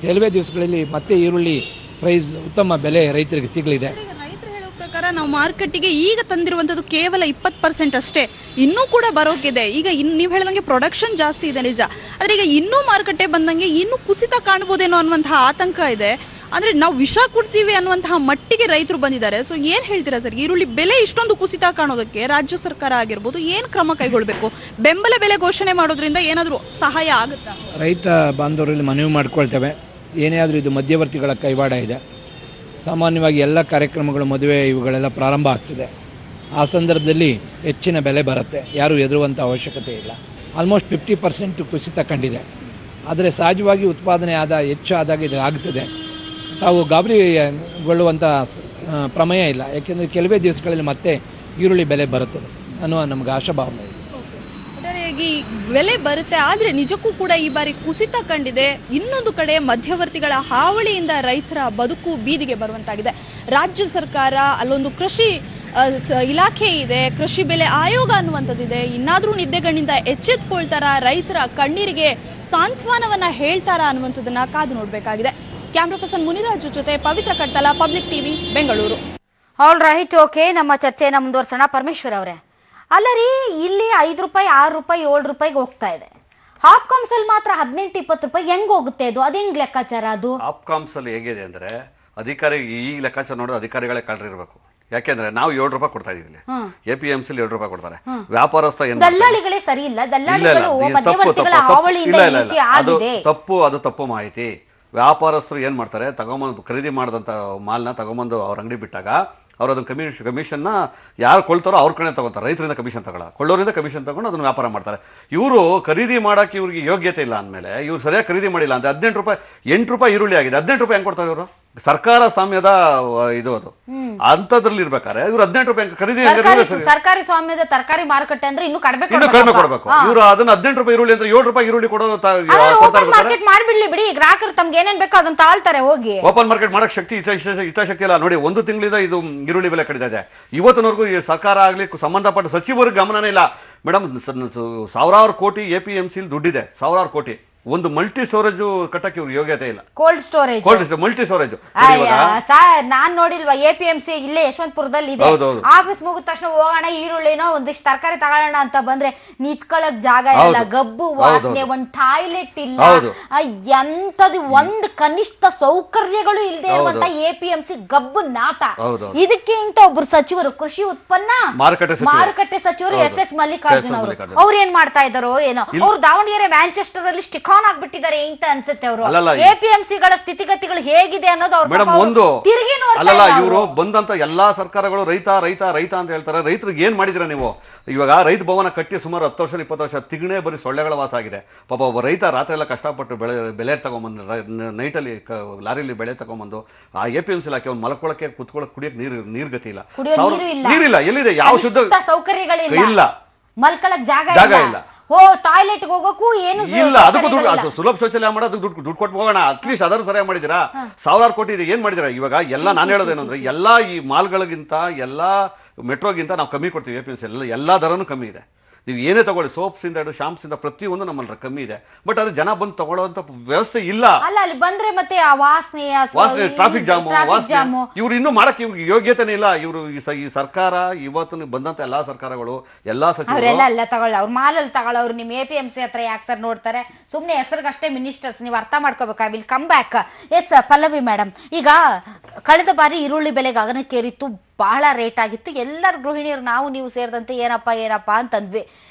G: ಕೆಲವೇ ದಿವಸಗಳಲ್ಲಿ ಮತ್ತೆ ಈರುಳ್ಳಿ ಪ್ರೈಸ್ ಉತ್ತಮ ಬೆಲೆ ರೈತರಿಗೆ ಸಿಗಲಿದೆ.
E: ರೈತರು ಹೇಳೋ ಪ್ರಕಾರ ನಾವು ಮಾರ್ಕೆಟಿಗೆ ಈಗ ತಂದಿರುವಂಥದ್ದು ಕೇವಲ 20% ಅಷ್ಟೇ, ಇನ್ನೂ ಕೂಡ ಬರೋಕಿದೆ. ಈಗ ನೀವು ಹೇಳ್ದಂಗೆ ಪ್ರೊಡಕ್ಷನ್ ಜಾಸ್ತಿ ಇದೆ ನಿಜ, ಆದರೆ ಈಗ ಇನ್ನೂ ಮಾರುಕಟ್ಟೆ ಬಂದಂಗೆ ಇನ್ನೂ ಕುಸಿತ ಕಾಣ್ಬೋದೇನೋ ಅನ್ನುವಂತಹ ಆತಂಕ ಇದೆ. ಅಂದರೆ ನಾವು ವಿಷ ಕೊಡ್ತೀವಿ ಅನ್ನುವಂತಹ ಮಟ್ಟಿಗೆ ರೈತರು ಬಂದಿದ್ದಾರೆ. ಸೊ ಏನು ಹೇಳ್ತೀರಾ ಸರ್, ಈರುಳ್ಳಿ ಬೆಲೆ ಇಷ್ಟೊಂದು ಕುಸಿತ ಕಾಣೋದಕ್ಕೆ ರಾಜ್ಯ ಸರ್ಕಾರ ಆಗಿರ್ಬೋದು ಏನು ಕ್ರಮ ಕೈಗೊಳ್ಳಬೇಕು? ಬೆಂಬಲ ಬೆಲೆ ಘೋಷಣೆ ಮಾಡೋದ್ರಿಂದ ಏನಾದರೂ ಸಹಾಯ ಆಗುತ್ತಾ?
G: ರೈತ ಬಾಂಧವರಲ್ಲಿ ಮನವಿ ಮಾಡ್ಕೊಳ್ತೇವೆ, ಏನೇ ಆದರೂ ಇದು ಮಧ್ಯವರ್ತಿಗಳ ಕೈವಾಡ ಇದೆ. ಸಾಮಾನ್ಯವಾಗಿ ಎಲ್ಲ ಕಾರ್ಯಕ್ರಮಗಳು, ಮದುವೆ ಇವುಗಳೆಲ್ಲ ಪ್ರಾರಂಭ ಆಗ್ತದೆ. ಆ ಸಂದರ್ಭದಲ್ಲಿ ಹೆಚ್ಚಿನ ಬೆಲೆ ಬರುತ್ತೆ, ಯಾರೂ ಹೆದರುವಂಥ ಅವಶ್ಯಕತೆ ಇಲ್ಲ. ಆಲ್ಮೋಸ್ಟ್ 50% ಕುಸಿತ ಕಂಡಿದೆ. ಆದರೆ ಸಹಜವಾಗಿ ಉತ್ಪಾದನೆ ಹೆಚ್ಚು ಆದಾಗ ಇದು ಆಗ್ತದೆ. ತಾವು ಗಾಬರಿಗೊಳ್ಳುವಂಥ ಪ್ರಮೇಯ ಇಲ್ಲ, ಯಾಕೆಂದರೆ ಕೆಲವೇ ದಿವಸಗಳಲ್ಲಿ ಮತ್ತೆ ಈರುಳ್ಳಿ ಬೆಲೆ ಬರುತ್ತದೆ ಅನ್ನುವ ನಮಗೆ ಆಶಾಭಾವನೆ ಇದೆ.
E: ಒಟ್ಟಾರೆಯಾಗಿ ಬೆಲೆ ಬರುತ್ತೆ, ಆದರೆ ನಿಜಕ್ಕೂ ಕೂಡ ಈ ಬಾರಿ ಕುಸಿತ ಕಂಡಿದೆ. ಇನ್ನೊಂದು ಕಡೆ ಮಧ್ಯವರ್ತಿಗಳ ಹಾವಳಿಯಿಂದ ರೈತರ ಬದುಕು ಬೀದಿಗೆ ಬರುವಂತಾಗಿದೆ. ರಾಜ್ಯ ಸರ್ಕಾರ ಅಲ್ಲೊಂದು ಕೃಷಿ ಇಲಾಖೆ ಇದೆ, ಕೃಷಿ ಬೆಲೆ ಆಯೋಗ ಅನ್ನುವಂಥದ್ದಿದೆ. ಇನ್ನಾದರೂ ನಿದ್ದೆಗಣ್ಣಿಂದ ಎಚ್ಚೆತ್ಕೊಳ್ತಾರ, ರೈತರ ಕಣ್ಣೀರಿಗೆ ಸಾಂತ್ವನವನ್ನ ಹೇಳ್ತಾರಾ ಅನ್ನುವಂಥದ್ದನ್ನ ಕಾದು ನೋಡಬೇಕಾಗಿದೆ. ಕ್ಯಾಮ್ರಾ ಪರ್ಸನ್ ಮುನಿರಾಜು ಜೊತೆ Pavitra Kadtala, public TV, Bengaluru.
A: All right, okay, ನಮ್ಮ ಚರ್ಚೆಯನ್ನು ಮುಂದುವರ್ಸೋಣ. ಪರಮೇಶ್ವರ್ ಅವರೇ, ಅಲ್ಲ ರೀ, ಇಲ್ಲಿ 5 ರೂಪಾಯಿ, 6 ರೂಪಾಯಿ, 7 ರೂಪಾಯಿಗೆ ಹೋಗ್ತಾ ಇದೆ. ಹಾಪ್ಕಾಮ್ಸಲ್ಲಿ ಮಾತ್ರ 18-20 ರೂಪಾಯಿ. ಹೆಂಗ್ ಹೋಗುತ್ತೆ ಅದು? ಅದು ಹೆಂಗ್ ಲೆಕ್ಕಾಚಾರ? ಅದು
D: ಹಾಪ್ಕಾಮ್ಸಲ್ಲಿ ಹೇಗಿದೆ ಅಂದರೆ ಅಧಿಕಾರಿ ಈ ಲೆಕ್ಕಾಚಾರ ನೋಡಿದ್ರೆ ಅಧಿಕಾರಿಗಳೇ ಕಳ್ರಿರ್ಬೇಕು. ಯಾಕೆಂದ್ರೆ ನಾವು 7 ರೂಪಾಯಿ ಕೊಡ್ತಾ ಇದೀವಿ, APMC 7 ರೂಪಾಯಿ ಕೊಡ್ತಾರೆ. ವ್ಯಾಪಾರಸ್ಥ
A: ದಲ್ಲಾಳಿಗಳೇ ಸರಿ ಇಲ್ಲ, ದಲ್ಲಾಳಿಗಳು ಮಧ್ಯವರ್ತಿಗಳ ಹಾವಳಿಯಿಂದ ಈ ರೀತಿ ಆಗಿದೆ.
D: ಅದು ತಪ್ಪು ಮಾಹಿತಿ. ವ್ಯಾಪಾರಸ್ಥರು ಏನು ಮಾಡ್ತಾರೆ, ತಗೊಂಬಂದು ಖರೀದಿ ಮಾಡಿದಂಥ ಮಾಲ್ನ ತಗೊಂಬಂದು ಅವ್ರ ಅಂಗಡಿ ಬಿಟ್ಟಾಗ ಅವ್ರು ಅದನ್ನು ಕಮಿಷನ್ನ ಯಾರು ಕೊಳ್ತಾರೋ ಅವ್ರ ಕಡೆ ತಗೊತಾರೆ. ರೈತರಿಂದ ಕಮಿಷನ್ ಕೊಳ್ಳೋರಿಂದ ಕಮಿಷನ್ ತಗೊಂಡು ಅದನ್ನು ವ್ಯಾಪಾರ ಮಾಡ್ತಾರೆ. ಇವರು ಖರೀದಿ ಮಾಡೋಕ್ಕೆ ಇವ್ರಿಗೆ ಯೋಗ್ಯತೆ ಇಲ್ಲ ಅಂದಮೇಲೆ ಇವ್ರು ಸರಿಯಾಗಿ ಖರೀದಿ ಮಾಡಿಲ್ಲ ಅಂತ 18 ರೂಪಾಯಿ 8 ರೂಪಾಯಿ ಈರುಳ್ಳಿ ಆಗಿದೆ. 18 ರೂಪಾಯಿ ಹೆಂಗೆ ಕೊಡ್ತಾರೆ ಇವರು? ಸರ್ಕಾರ ಸ್ವಾಮ್ಯದ ಇದು ಅದು ಅಂಥದ್ರಲ್ಲಿ ಇರ್ಬೇಕಾದ್ರೆ ಇವ್ರು 18 ರೂಪಾಯಿ ಖರೀದಿ
A: ಸರ್ಕಾರಿ ಸ್ವಾಮ್ಯದ ತರಕಾರಿ ಮಾರುಕಟ್ಟೆ ಅಂದ್ರೆ ಇನ್ನೂ ಕಡಿಮೆ
D: ಕೊಡಬೇಕು. ಇವರು ಅದನ್ನ 18 ರೂಪಾಯಿ ಈರುಳ್ಳಿ ಅಂತ 7 ರೂಪಾಯಿ ಈರುಳ್ಳಿ ಕೊಡೋದು
A: ಮಾರ್ಕೆಟ್ ಮಾಡ್ಬಿಡ್ಲಿ ಬಿಡಿ, ಗ್ರಾಹಕರು ತಮ್ಗೆ ಏನೇನ್ ಬೇಕೋ ಅದನ್ನ ತಾಳ್ತಾರೆ ಹೋಗಿ.
D: ಓಪನ್ ಮಾರ್ಕೆಟ್ ಮಾಡಕ್ ಶಕ್ತಿ ಹಿತಾಶಕ್ತಿ ಇಲ್ಲ ನೋಡಿ. 1 ತಿಂಗಳಿಂದ ಇದು ಈರುಳ್ಳಿ ಬೆಲೆ ಕಡಿತಾ ಇದೆ. ಇವತ್ತಿನವರೆಗೂ ಸರ್ಕಾರ ಆಗ್ಲಿ ಸಂಬಂಧಪಟ್ಟ ಸಚಿವರಿಗೆ ಗಮನನೇ ಇಲ್ಲ. ಮೇಡಮ್, ಸಾವಿರಾರು ಕೋಟಿ APMC ದುಡ್ಡಿದೆ, ಸಾವಿರಾರು ಕೋಟಿ. ಒಂದು ಮಲ್ಟಿ ಸ್ಟೋರೇಜ್ ಕಟ್ಟಕ್ಕೆ ಇವ್ರಿಗೆ ಯೋಗ್ಯತೆ ಇಲ್ಲ.
A: Cold storage
D: multi storage
A: sir, ನಾನ್ ನೋಡಿಲ್ವಾ APMC ಇಲ್ಲೇ ಯಶವಂತಪುರದಲ್ಲಿ ಇದೆ. ಆಫೀಸ್ ಮುಗಿದ ತಕ್ಷಣ ಹೋಗೋಣ, ಈರುಳ್ಳಿನೋ ಒಂದಿಷ್ಟು ತರಕಾರಿ ತಗೊಳ್ಳೋಣ ಅಂತ ಬಂದ್ರೆ ನಿಂತ್ಕೊಳ್ಳಕ್ ಜಾಗ ಇಲ್ಲ, ಗಬ್ಬು ವಾಸನೆ, ಒಂದ್ ಟಾಯ್ಲೆಟ್ ಇಲ್ಲ, ಎಂತದು ಒಂದ್ ಕನಿಷ್ಠ ಸೌಕರ್ಯಗಳು ಇಲ್ಲದೆ ಇರುವಂತ APMC ಗಬ್ಬು ನಾಟ. ಇದಕ್ಕೆ ಇಂತ ಒಬ್ರು ಸಚಿವರು, ಕೃಷಿ ಉತ್ಪನ್ನ ಮಾರುಕಟ್ಟೆ ಸಚಿವರು SS ಮಲ್ಲಿಕಾರ್ಜುನ್ ಅವರು, ಅವ್ರು ಏನ್ ಮಾಡ್ತಾ ಇದಾರೋ ಏನೋ. ಅವ್ರು ದಾವಣಗೆರೆ ಮ್ಯಾಂಚೆಸ್ಟರ್ ಅಲ್ಲಿ ಆಗ್ಬಿಟ್ಟಿದ್ದಾರೆ ಅಂತ ಅನ್ಸುತ್ತೆ. ಅವರು APMC ಗಳ ಸ್ಥಿತಿಗತಿಗಳು ಹೇಗಿದೆ ಅನ್ನೋದು ಅವ್ರು ತಿರುಗಿ ನೋಡ್ತಾ ಇಲ್ಲ.
D: ಇವರು ಬಂದಂತ ಎಲ್ಲಾ ಸರ್ಕಾರಗಳು ರೈತ ರೈತ ರೈತ ಅಂತ ಹೇಳ್ತಾರೆ. ರೈತರಿಗೆ ಏನ್ ಮಾಡಿದಿರ ನೀವು? ಇವಾಗ ರೈತ ಭವನ ಕಟ್ಟಿ ಸುಮಾರು 10 ವರ್ಷ 20 ವರ್ಷ ತಿಗಣೆ ಬರೀ ಸೊಳ್ಳೆಗಳ ವಾಸ ಆಗಿದೆ. ಪಾಪ ಒಬ್ಬ ರೈತ ರಾತ್ರಿ ಎಲ್ಲ ಕಷ್ಟಪಟ್ಟು ಬೆಳೆ ತಗೊಂಬಂದು ನೈಟಲ್ಲಿ ಲಾರಿಲಿ ಬೆಳೆ ತಗೊಂಬಂದು ಆ APMC ಇಲಾಖೆ ಅವ್ನು ಮಲ್ಕೊಳಕ್ಕೆ ಕುತ್ಕೊಳಕ್ ಕುಡಿಯಕ್ ನೀರ್ ಗತಿ ಇಲ್ಲ, ನೀರಿಲ್ಲ. ಎಲ್ಲಿದೆ? ಯಾವ ಶುದ್ಧ
A: ಸೌಕರ್ಯಗಳಿಲ್ಲ, ಮಲ್ಕೊಳಕ್ ಜಾಗ ಇಲ್ಲ, ಟಾಯ್ಲೆಟ್ ಹೋಗೋಕ್ಕೂ ಏನು
D: ಇಲ್ಲ. ಅದಕ್ಕೂ ದುಡ್ಡು, ಸುಲಭ ಶೌಚಾಲಯ ಮಾಡೋದು ದುಡ್ಡು ಕೊಟ್ಟು ಹೋಗೋಣ. ಅಟ್ಲೀಸ್ಟ್ ಅದನ್ನು ಸರಿಯಾಗಿ ಮಾಡಿದಿರಾ? ಸಾವಿರಾರು ಕೋಟಿ ಇದೆ, ಏನ್ ಮಾಡಿದಿರಾ? ಇವಾಗ ಎಲ್ಲ ನಾನು ಹೇಳೋದೇನು ಅಂದ್ರೆ, ಎಲ್ಲಾ ಈ ಮಾಲ್ಗಳಿಗಿಂತ ಎಲ್ಲಾ ಮೆಟ್ರೋಗಿಂತ ನಾವು ಕಮ್ಮಿ ಕೊಡ್ತೀವಿ. APMC ಎಲ್ಲಾ ದರನೂ ಕಮ್ಮಿ ಇದೆ. ನೀವು ಏನೇ ತಗೊಳ್ಳಿ, ಸೋಪ್ಸ್ ಇಂದ ಹಿಡಿದು ಶಾಂಪ್ಸ್ ಇಂದ ಪ್ರತಿಯೊಂದು ನಮ್ಮಲ್ಲಿ ಕಮ್ಮಿ ಇದೆ. ಬಟ್ ಅದು ಜನ ಬಂದು ತಗೊಳ್ಳೋಂತ ವ್ಯವಸ್ಥೆ ಇಲ್ಲ.
A: ಅಲ್ಲ, ಅಲ್ಲಿ ಬಂದ್ರೆ ಮತ್ತೆ ಆ ವಾಸನೆ,
D: ಟ್ರಾಫಿಕ್ ಜಾಮು, ಇವ್ರು ಇನ್ನೂ ಮಾಡಕ್ಕೆ ಇವ್ರಿಗೆ ಯೋಗ್ಯತೆನೇ ಇಲ್ಲ. ಇವರು ಈ ಸರ್ಕಾರ ಇವತ್ತು ಬಂದಂತ ಎಲ್ಲಾ ಸರ್ಕಾರಗಳು, ಎಲ್ಲಾ ಸಚಿವರು
A: ಎಲ್ಲ ತಗೊಳ್ಳ, ಅವ್ರು ಮಾಲಲ್ಲಿ ತಗೊಳ್ಳೋರು ನಿಮ್ಮ APMC ಹತ್ರ ಯಾಕೆ ಸರ್ ನೋಡ್ತಾರೆ? ಸುಮ್ಮನೆ ಹೆಸರಿಗಷ್ಟೇ ಮಿನಿಸ್ಟರ್ಸ್, ನೀವು ಅರ್ಥ ಮಾಡ್ಕೋಬೇಕು. I will come back. Yes Pallavi madam, ಈಗ ಕಳೆದ ಬಾರಿ ಈರುಳ್ಳಿ ಬೆಲೆ ಗಗನಕ್ಕೇರಿತ್ತು, ಬಹಳ ರೇಟ್ ಆಗಿತ್ತು. ಎಲ್ಲರ ಗೃಹಿಣಿಯರು, ನಾವು ನೀವು ಸೇರಿದಂತೆ ಏನಪ್ಪ ಅಂತಂದ್ವಿ.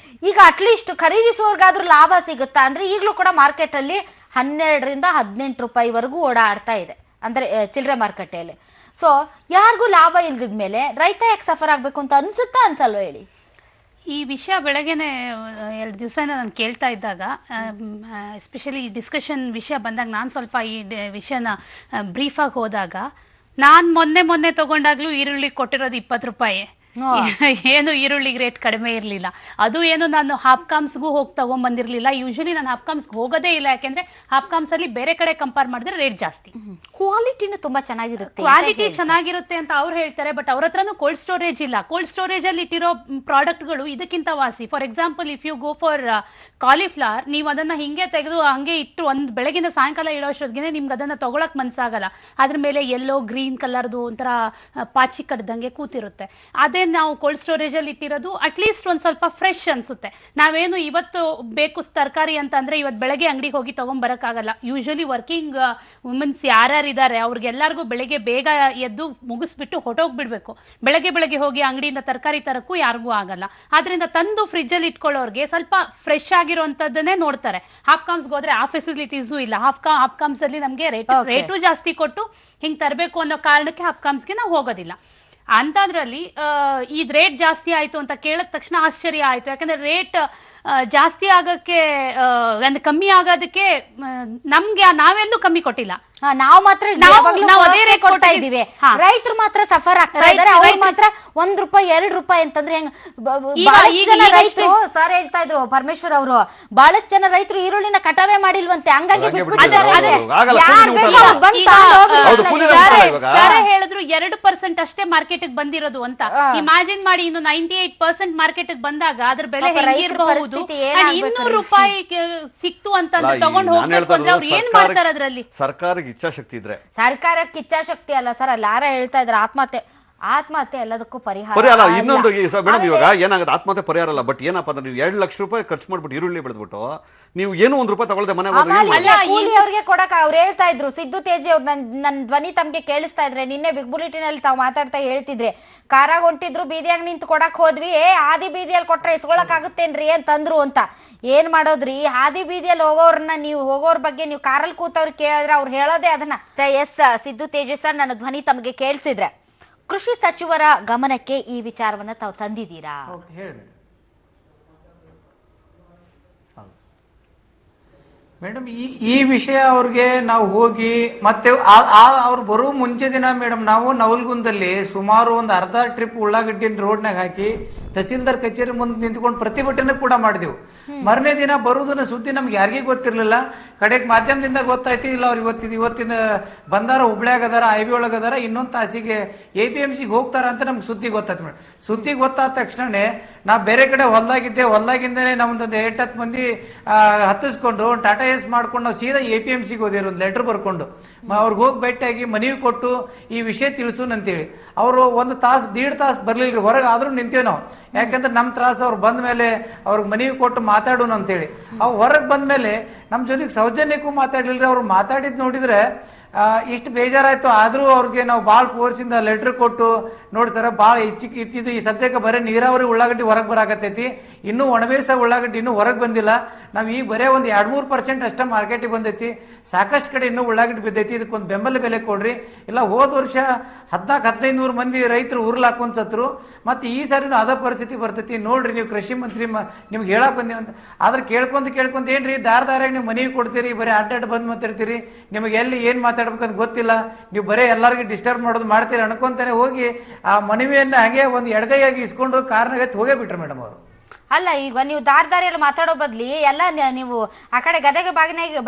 A: ಈಗ ಅಟ್ಲೀಸ್ಟ್ ಖರೀದಿಸುವವ್ರಿಗಾದ್ರೂ ಲಾಭ ಸಿಗುತ್ತಾ ಅಂದ್ರೆ, ಈಗಲೂ ಕೂಡ ಮಾರ್ಕೆಟಲ್ಲಿ 12ರಿಂದ 18 ರೂಪಾಯಿವರೆಗೂ ಓಡಾಡ್ತಾ ಇದೆ, ಅಂದರೆ ಚಿಲ್ಲರೆ ಮಾರುಕಟ್ಟೆಯಲ್ಲಿ. ಸೊ ಯಾರಿಗೂ ಲಾಭ ಇಲ್ದಿದ್ಮೇಲೆ ರೈತ ಯಾಕೆ ಸಫರ್ ಆಗಬೇಕು ಅಂತ ಅನ್ಸುತ್ತಾ ಅನ್ಸಲ್ವ ಹೇಳಿ?
H: ಈ ವಿಷಯ ಬೆಳಗ್ಗೆನೆ 2 ದಿವಸ ನಾನು ಕೇಳ್ತಾ ಇದ್ದಾಗ, ಎಸ್ಪೆಷಲಿ ಈ ಡಿಸ್ಕಷನ್ ವಿಷಯ ಬಂದಾಗ, ನಾನು ಸ್ವಲ್ಪ ಈ ವಿಷಯನ ಬ್ರೀಫಾಗಿ ಹೋದಾಗ, ನಾನು ಮೊನ್ನೆ ತೊಗೊಂಡಾಗಲೂ ಈರುಳ್ಳಿ ಕೊಟ್ಟಿರೋದು 20 ರೂಪಾಯಿ. ಏನು ಈರುಳ್ಳಿ ರೇಟ್ ಕಡಿಮೆ ಇರಲಿಲ್ಲ. ಅದು ಏನು ನಾನು ಹಾಪ್ಕಾಮ್ಸ್ಗೂ ಹೋಗಿ ತಗೊಂಡ್ಬಂದಿರಲಿಲ್ಲ. ಯೂಶಲಿ ನಾನು ಹಾಪ್ಕಾಮ್ಸ್ಗೆ ಹೋಗೋದೇ ಇಲ್ಲ, ಯಾಕೆಂದ್ರೆ ಹಾಪ್ಕಾಮ್ಸ್ ಅಲ್ಲಿ ಬೇರೆ ಕಡೆ ಕಂಪೇರ್ ಮಾಡಿದ್ರೆ ರೇಟ್ ಜಾಸ್ತಿ.
A: ಕ್ವಾಲಿಟಿನೂ ತುಂಬಾ ಚೆನ್ನಾಗಿರುತ್ತೆ,
H: ಕ್ವಾಲಿಟಿ ಚೆನ್ನಾಗಿರುತ್ತೆ ಅಂತ ಅವ್ರು ಹೇಳ್ತಾರೆ. ಬಟ್ ಅವ್ರ ಹತ್ರನೂ ಕೋಲ್ಡ್ ಸ್ಟೋರೇಜ್ ಇಲ್ಲ. ಕೋಲ್ಡ್ ಸ್ಟೋರೇಜ್ ಅಲ್ಲಿ ಇಟ್ಟಿರೋ ಪ್ರಾಡಕ್ಟ್ಗಳು ಇದಕ್ಕಿಂತ ವಾಸಿ. For example, if you go for cauliflower, ನೀವು ಅದನ್ನ ಹಿಂಗೆ ತೆಗೆದು ಹಂಗೆ ಇಟ್ಟು ಒಂದು ಬೆಳಗಿನ ಸಾಯಂಕಾಲ ಇಡೋಷ್ಟೊತ್ತಿಗೆ ನಿಮ್ಗೆ ಅದನ್ನ ತಗೊಳಕ್ ಮನ್ಸಾಗಲ್ಲ. ಅದ್ರ ಮೇಲೆ ಯೆಲ್ಲೋ ಗ್ರೀನ್ ಕಲರ್ದು ಒಂಥರ ಪಾಚಿ ಕಡ್ದಂಗೆ ಕೂತಿರುತ್ತೆ. ಅದೇ ನಾವು ಕೋಲ್ಡ್ ಸ್ಟೋರೇಜ್ ಅಲ್ಲಿ ಇಟ್ಟಿರೋದು ಅಟ್ಲೀಸ್ಟ್ ಒಂದ್ ಸ್ವಲ್ಪ ಫ್ರೆಶ್ ಅನ್ಸುತ್ತೆ. ನಾವೇನು ಇವತ್ತು ಬೇಕು ತರಕಾರಿ ಅಂತ ಅಂದ್ರೆ ಇವತ್ತು ಬೆಳಗ್ಗೆ ಅಂಗಡಿಗೆ ಹೋಗಿ ತಗೊಂಡ್ಬರಕ್ಕಾಗಲ್ಲ. ಯೂಶಲಿ ವರ್ಕಿಂಗ್ ವುಮೆನ್ಸ್ ಯಾರ್ಯಾರಿದ್ದಾರೆ ಅವ್ರಿಗೆಲ್ಲರಿಗೂ ಬೆಳಗ್ಗೆ ಬೇಗ ಎದ್ದು ಮುಗಿಸ್ಬಿಟ್ಟು ಹೊಟ್ಟೋಗ್ಬಿಡ್ಬೇಕು. ಬೆಳಗ್ಗೆ ಹೋಗಿ ಅಂಗಡಿಯಿಂದ ತರಕಾರಿ ತರಕ್ಕೂ ಯಾರಿಗೂ ಆಗಲ್ಲ. ಆದ್ರಿಂದ ತಂದು ಫ್ರಿಜ್ ಅಲ್ಲಿ ಇಟ್ಕೊಳ್ಳೋರ್ಗೆ ಸ್ವಲ್ಪ ಫ್ರೆಶ್ ಆಗಿರುವಂತದ್ದನ್ನೇ ನೋಡ್ತಾರೆ. ಹಾಪ್ಕಾಮ್ಸ್ಗೆ ಹೋದ್ರೆ ಆ ಫೆಸಿಲಿಟೀಸು ಇಲ್ಲ. ಹಾಪ್ಕಾಮ್ಸ್ ಅಲ್ಲಿ ನಮ್ಗೆ ರೇಟು ಜಾಸ್ತಿ ಕೊಟ್ಟು ಹಿಂಗ್ ತರಬೇಕು ಅನ್ನೋ ಕಾರಣಕ್ಕೆ ಹಾಪ್ಕಾಮ್ಸ್ಗೆ ನಾವು ಹೋಗೋದಿಲ್ಲ. ಅಂಥದ್ರಲ್ಲಿ ಇದು ರೇಟ್ ಜಾಸ್ತಿ ಆಯಿತು ಅಂತ ಕೇಳಿದ ತಕ್ಷಣ ಆಶ್ಚರ್ಯ ಆಯಿತು. ಯಾಕಂದರೆ ರೇಟ್ ಜಾಸ್ತಿ ಆಗೋಕ್ಕೆ ಅಂದ್ರೆ ಕಮ್ಮಿ ಆಗೋದಕ್ಕೆ ನಮ್ಗೆ ನಾವೆಲ್ಲೂ ಕಮ್ಮಿ ಕೊಟ್ಟಿಲ್ಲ.
A: ನಾವು ಮಾತ್ರ ಅದೇ ರೇಟ್ ಕೊಡ್ತಾ ಇದೀವಿ. ರೈತರು ಮಾತ್ರ ಸಫರ್ ಆಗ್ತಾ ಇದ್ದಾರೆ. ಅವ್ರು ಮಾತ್ರ ₹1 ₹2 ಅಂತಂದ್ರೆ ಹೆಂಗ್? ರೈತರು ಸರ್ ಹೇಳ್ತಾ ಇದ್ರು ಪರಮೇಶ್ವರ್ ಅವರು, ಬಹಳಷ್ಟು ಜನ ರೈತರು ಈರುಳ್ಳಿನ ಕಟಾವೆ ಮಾಡಿಲ್ವಂತೆ, ಹಂಗಾಗಿ
H: ಹೇಳಿದ್ರು 2% ಅಷ್ಟೇ ಮಾರ್ಕೆಟ್ ಬಂದಿರೋದು ಅಂತ. ಇಮ್ಯಾಜಿನ್ ಮಾಡಿ, ಇನ್ನು 98% ಮಾರ್ಕೆಟ್ ಬಂದಾಗ ಅದ್ರ ಬೆಲೆ ಹೆಂಗಿರಬಹುದು? ₹200 ಸಿಕ್ತು ಅಂತಂದ್ರೆ ತಗೊಂಡು ಹೋಗ್ಬೇಕು ಅಂದ್ರೆ ಅವ್ರು ಏನ್ ಮಾಡ್ತಾರೆ? ಅದ್ರಲ್ಲಿ
D: ಸರ್ಕಾರಕ್ಕೆ ಇಚ್ಛಾಶಕ್ತಿ ಇದ್ರೆ,
A: ಸರ್ಕಾರಕ್ಕೆ ಇಚ್ಛಾಶಕ್ತಿ ಅಲ್ಲ ಸರ್, ಅಲ್ಲಿ ಯಾರ ಹೇಳ್ತಾ ಇದ್ರೆ ಆತ್ಮಹತ್ಯೆ ಎಲ್ಲದಕ್ಕೂ ಪರಿಹಾರ
D: ಅಲ್ಲ. ಇನ್ನೊಂದು ಮೇಡಮ್, ಇವಾಗ ಏನಾಗುತ್ತೆ, ಆತ್ಮಹತ್ಯೆ ಪರಿಹಾರ ಅಲ್ಲ. ಬಟ್ ಏನಪ್ಪಾ ಅಂದ್ರೆ, ನೀವು ₹2 ಲಕ್ಷ ಖರ್ಚು ಮಾಡ್ಬಿಟ್ಟು ಈರುಳ್ಳಿ ಬೆಳೆದ್ಬಿಟ್ಟು ನೀವು ಏನು ₹1 ತಗೊಳ್ಳದೆ ಮನೆ
A: ಕೂಲಿ ಅವ್ರಿಗೆ ಕೊಡಕ ಅವ್ರು ಹೇಳ್ತಾ ಇದ್ರು. ಸಿದ್ದು ತೇಜಿ ಅವ್ರು ನನ್ನ ಧ್ವನಿ ತಮ್ಗೆ ಕೇಳಿಸ್ತಾ ಇದ್ರೆ, ನಿನ್ನೆ ಬಿಗ್ ಬುಲೆಟಿನ್ ಅಲ್ಲಿ ತಾವು ಮಾತಾಡ್ತಾ ಹೇಳ್ತಿದ್ರೆ, ಕಾರಾಗ ಹೊಂಟಿದ್ರು, ಬೀದಿಯಾಗ ನಿಂತು ಕೊಡಕ್ ಹೋದ್ವಿ, ಆದಿ ಬೀದಿಯಲ್ಲಿ ಕೊಟ್ರೆ ಇಸ್ಕೊಳಕ್ ಆಗುತ್ತೇನ್ರಿ ಅಂತಂದ್ರು ಅಂತ. ಏನ್ ಮಾಡೋದ್ರಿ, ಆದಿ ಬೀದಿಯಲ್ಲಿ ಹೋಗೋರ್ನ ನೀವು ಹೋಗೋರ್ ಬಗ್ಗೆ ನೀವು ಕಾರಲ್ಲಿ ಕೂತವ್ರು ಕೇಳಿದ್ರೆ ಅವ್ರು ಹೇಳೋದೇ ಅದನ್ನ. ಎಸ್ ಸಿದ್ದು ತೇಜಿ ಸರ್, ನನ್ನ ಧ್ವನಿ ತಮಗೆ ಕೇಳಿಸಿದ್ರೆ, ಕೃಷಿ ಸಚಿವರ ಗಮನಕ್ಕೆ ಈ ವಿಚಾರವನ್ನ ತಾವು ತಂದಿದ್ದೀರಾ?
I: ಮೇಡಮ್, ಈ ವಿಷಯ ಅವ್ರಿಗೆ ನಾವು ಹೋಗಿ ಮತ್ತೆ ಅವ್ರು ಬರೋ ಮುಂಚೆ ದಿನ ಮೇಡಮ್, ನಾವು ನವಲ್ಗುಂದಲ್ಲಿ ಸುಮಾರು ಒಂದು ಅರ್ಧ ಟ್ರಿಪ್ ಉಳ್ಳಾಗಡ್ಡಿನ ರೋಡ್ನಾಗ ಹಾಕಿ ತಹಸೀಲ್ದಾರ್ ಕಚೇರಿ ಮುಂದೆ ನಿಂತ್ಕೊಂಡು ಪ್ರತಿಭಟನೆ ಕೂಡ ಮಾಡಿದೆವು. ಮರನೇ ದಿನ ಬರುವುದನ್ನ ಸುದ್ದಿ ನಮ್ಗೆ ಯಾರಿಗೂ ಗೊತ್ತಿರ್ಲಿಲ್ಲ. ಕಡೆಗೆ ಮಾಧ್ಯಮದಿಂದ ಗೊತ್ತಾಯ್ತು, ಇಲ್ಲ ಅವ್ರು ಇವತ್ತಿನ ಬಂದಾರ, ಹುಬ್ಳ್ಯಾಗ ಅದಾರ, ಐಬಿ ಒಳಗದಾರ, ಇನ್ನೊಂದು ತಾಸಿಗೆ APMCಗೆ ಹೋಗ್ತಾರ ಅಂತ ನಮ್ಗೆ ಸುದ್ದಿ ಗೊತ್ತಾಯ್ತು ಮೇಡಮ್. ಸುದ್ದಿ ಗೊತ್ತಾದ ತಕ್ಷಣನೇ ನಾ ಬೇರೆ ಕಡೆ ಹೊಲ್ದಾಗಿಂದನೇ ನಮ್ದೊಂದು 8-10 ಮಂದಿ ಹತ್ತಿಸ್ಕೊಂಡು ಟಾಟಾ ಎಸ್ ಮಾಡ್ಕೊಂಡು ನಾವು ಸೀದಾ APMCಗೆ ಹೋದೇವ್ರು, ಒಂದು ಲೆಟರ್ ಬರ್ಕೊಂಡು ಅವ್ರಿಗೆ ಹೋಗಿ ಭೇಟಿಯಾಗಿ ಮನವಿ ಕೊಟ್ಟು ಈ ವಿಷಯ ತಿಳಿಸೋಣ ಅಂತೇಳಿ. ಅವರು 1 ತಾಸು 1.5 ತಾಸು ಬರ್ಲಿಲ್ರಿ, ಹೊರಗೆ ಆದ್ರೂ ನಿಂತೇವ್ ನಾವು. ಯಾಕಂದ್ರೆ ನಮ್ಮ ತ್ರಾಸ ಅವ್ರು ಬಂದ ಮೇಲೆ ಅವ್ರಿಗೆ ಮನವಿ ಕೊಟ್ಟು ಮಾತಾಡೋಣ ಅಂತೇಳಿ. ಅವ್ರು ಹೊರಗೆ ಬಂದ ಮೇಲೆ ನಮ್ಮ ಜೊತೆಗೆ ಸೌಜನ್ಯಕ್ಕೂ ಮಾತಾಡ್ಲಿಲ್ರಿ. ಅವ್ರು ಮಾತಾಡಿದ್ ನೋಡಿದ್ರೆ ಇಷ್ಟು ಬೇಜಾರಾಯ್ತು. ಆದ್ರೂ ಅವ್ರಿಗೆ ನಾವು ಭಾಳ ಫೋರ್ಸಿಂದ ಲೆಟರ್ ಕೊಟ್ಟು, ನೋಡಿ ಸರ ಭಾಳ ಇತ್ತಿದ್ದು ಈ ಸದ್ಯಕ್ಕೆ ಬರೀ ನೀರಾವರಿ ಉಳ್ಳಾಗಡ್ಡಿ ಹೊರಗೆ ಬರಾಕತ್ತೈತಿ, ಇನ್ನೂ ಒಣಬೇಸ ಉಳ್ಳಾಗಡ್ಡಿ ಇನ್ನೂ ಹೊರಗೆ ಬಂದಿಲ್ಲ. ನಾವು ಈಗ ಬರೇ ಒಂದು 2-3% ಅಷ್ಟೇ ಮಾರ್ಕೆಟಿಗೆ ಬಂದೈತಿ. ಸಾಕಷ್ಟು ಕಡೆ ಇನ್ನೂ ಉಳ್ಳಾಗಡ್ಡಿ ಬಿದ್ದೈತಿ. ಇದಕ್ಕೊಂದು ಬೆಂಬಲ ಬೆಲೆ ಕೊಡ್ರಿ. ಇಲ್ಲ ಹೋದ ವರ್ಷ 1400-1500 ಮಂದಿ ರೈತರು ಉರ್ಲಾಕೊಂಡ್ ಸತ್ರು. ಮತ್ತೆ ಈ ಸಾರಿನೂ ಅದ ಪರಿಸ್ಥಿತಿ ಬರ್ತೈತಿ. ನೋಡ್ರಿ, ನೀವು ಕೃಷಿ ಮಂತ್ರಿ ನಿಮ್ಗೆ ಹೇಳಕ್ ಬಂದೇವಂತ. ಆದ್ರೆ ಕೇಳ್ಕೊಂತ ಏನ್ರಿ ದಾರ ನೀವು ಮನೆಗೆ ಕೊಡ್ತೀರಿ, ಬರೀ ಅಡ್ಡಾಡ್ ಬಂದ್ ಮಾತಾಡ್ತೀರಿ, ನಿಮಗೆ ಎಲ್ಲಿ ಏನ್ ಮಾತಾಡ್ಬೇಕಂತ ಗೊತ್ತಿಲ್ಲ, ನೀವು ಬರೀ ಎಲ್ಲರಿಗೂ ಡಿಸ್ಟರ್ಬ್ ಮಾಡೋದು ಮಾಡ್ತೀರಿ ಅನ್ಕೊಂತಾನೆ ಹೋಗಿ ಆ ಮನವಿಯನ್ನ ಹಾಗೆ ಒಂದು ಎಡಗೈಯಾಗಿ ಇಸ್ಕೊಂಡು ಕಾರ್ನಾಗ ಹೋಗೇ ಬಿಟ್ರು ಮೇಡಮ್ ಅವರು.
A: ಅಲ್ಲ, ಈಗ ನೀವು ದಾರಿಯಲ್ಲಿ ಮಾತಾಡೋ ಬದ್ಲಿ ಎಲ್ಲ ನೀವು ಆ ಕಡೆ ಗದಗ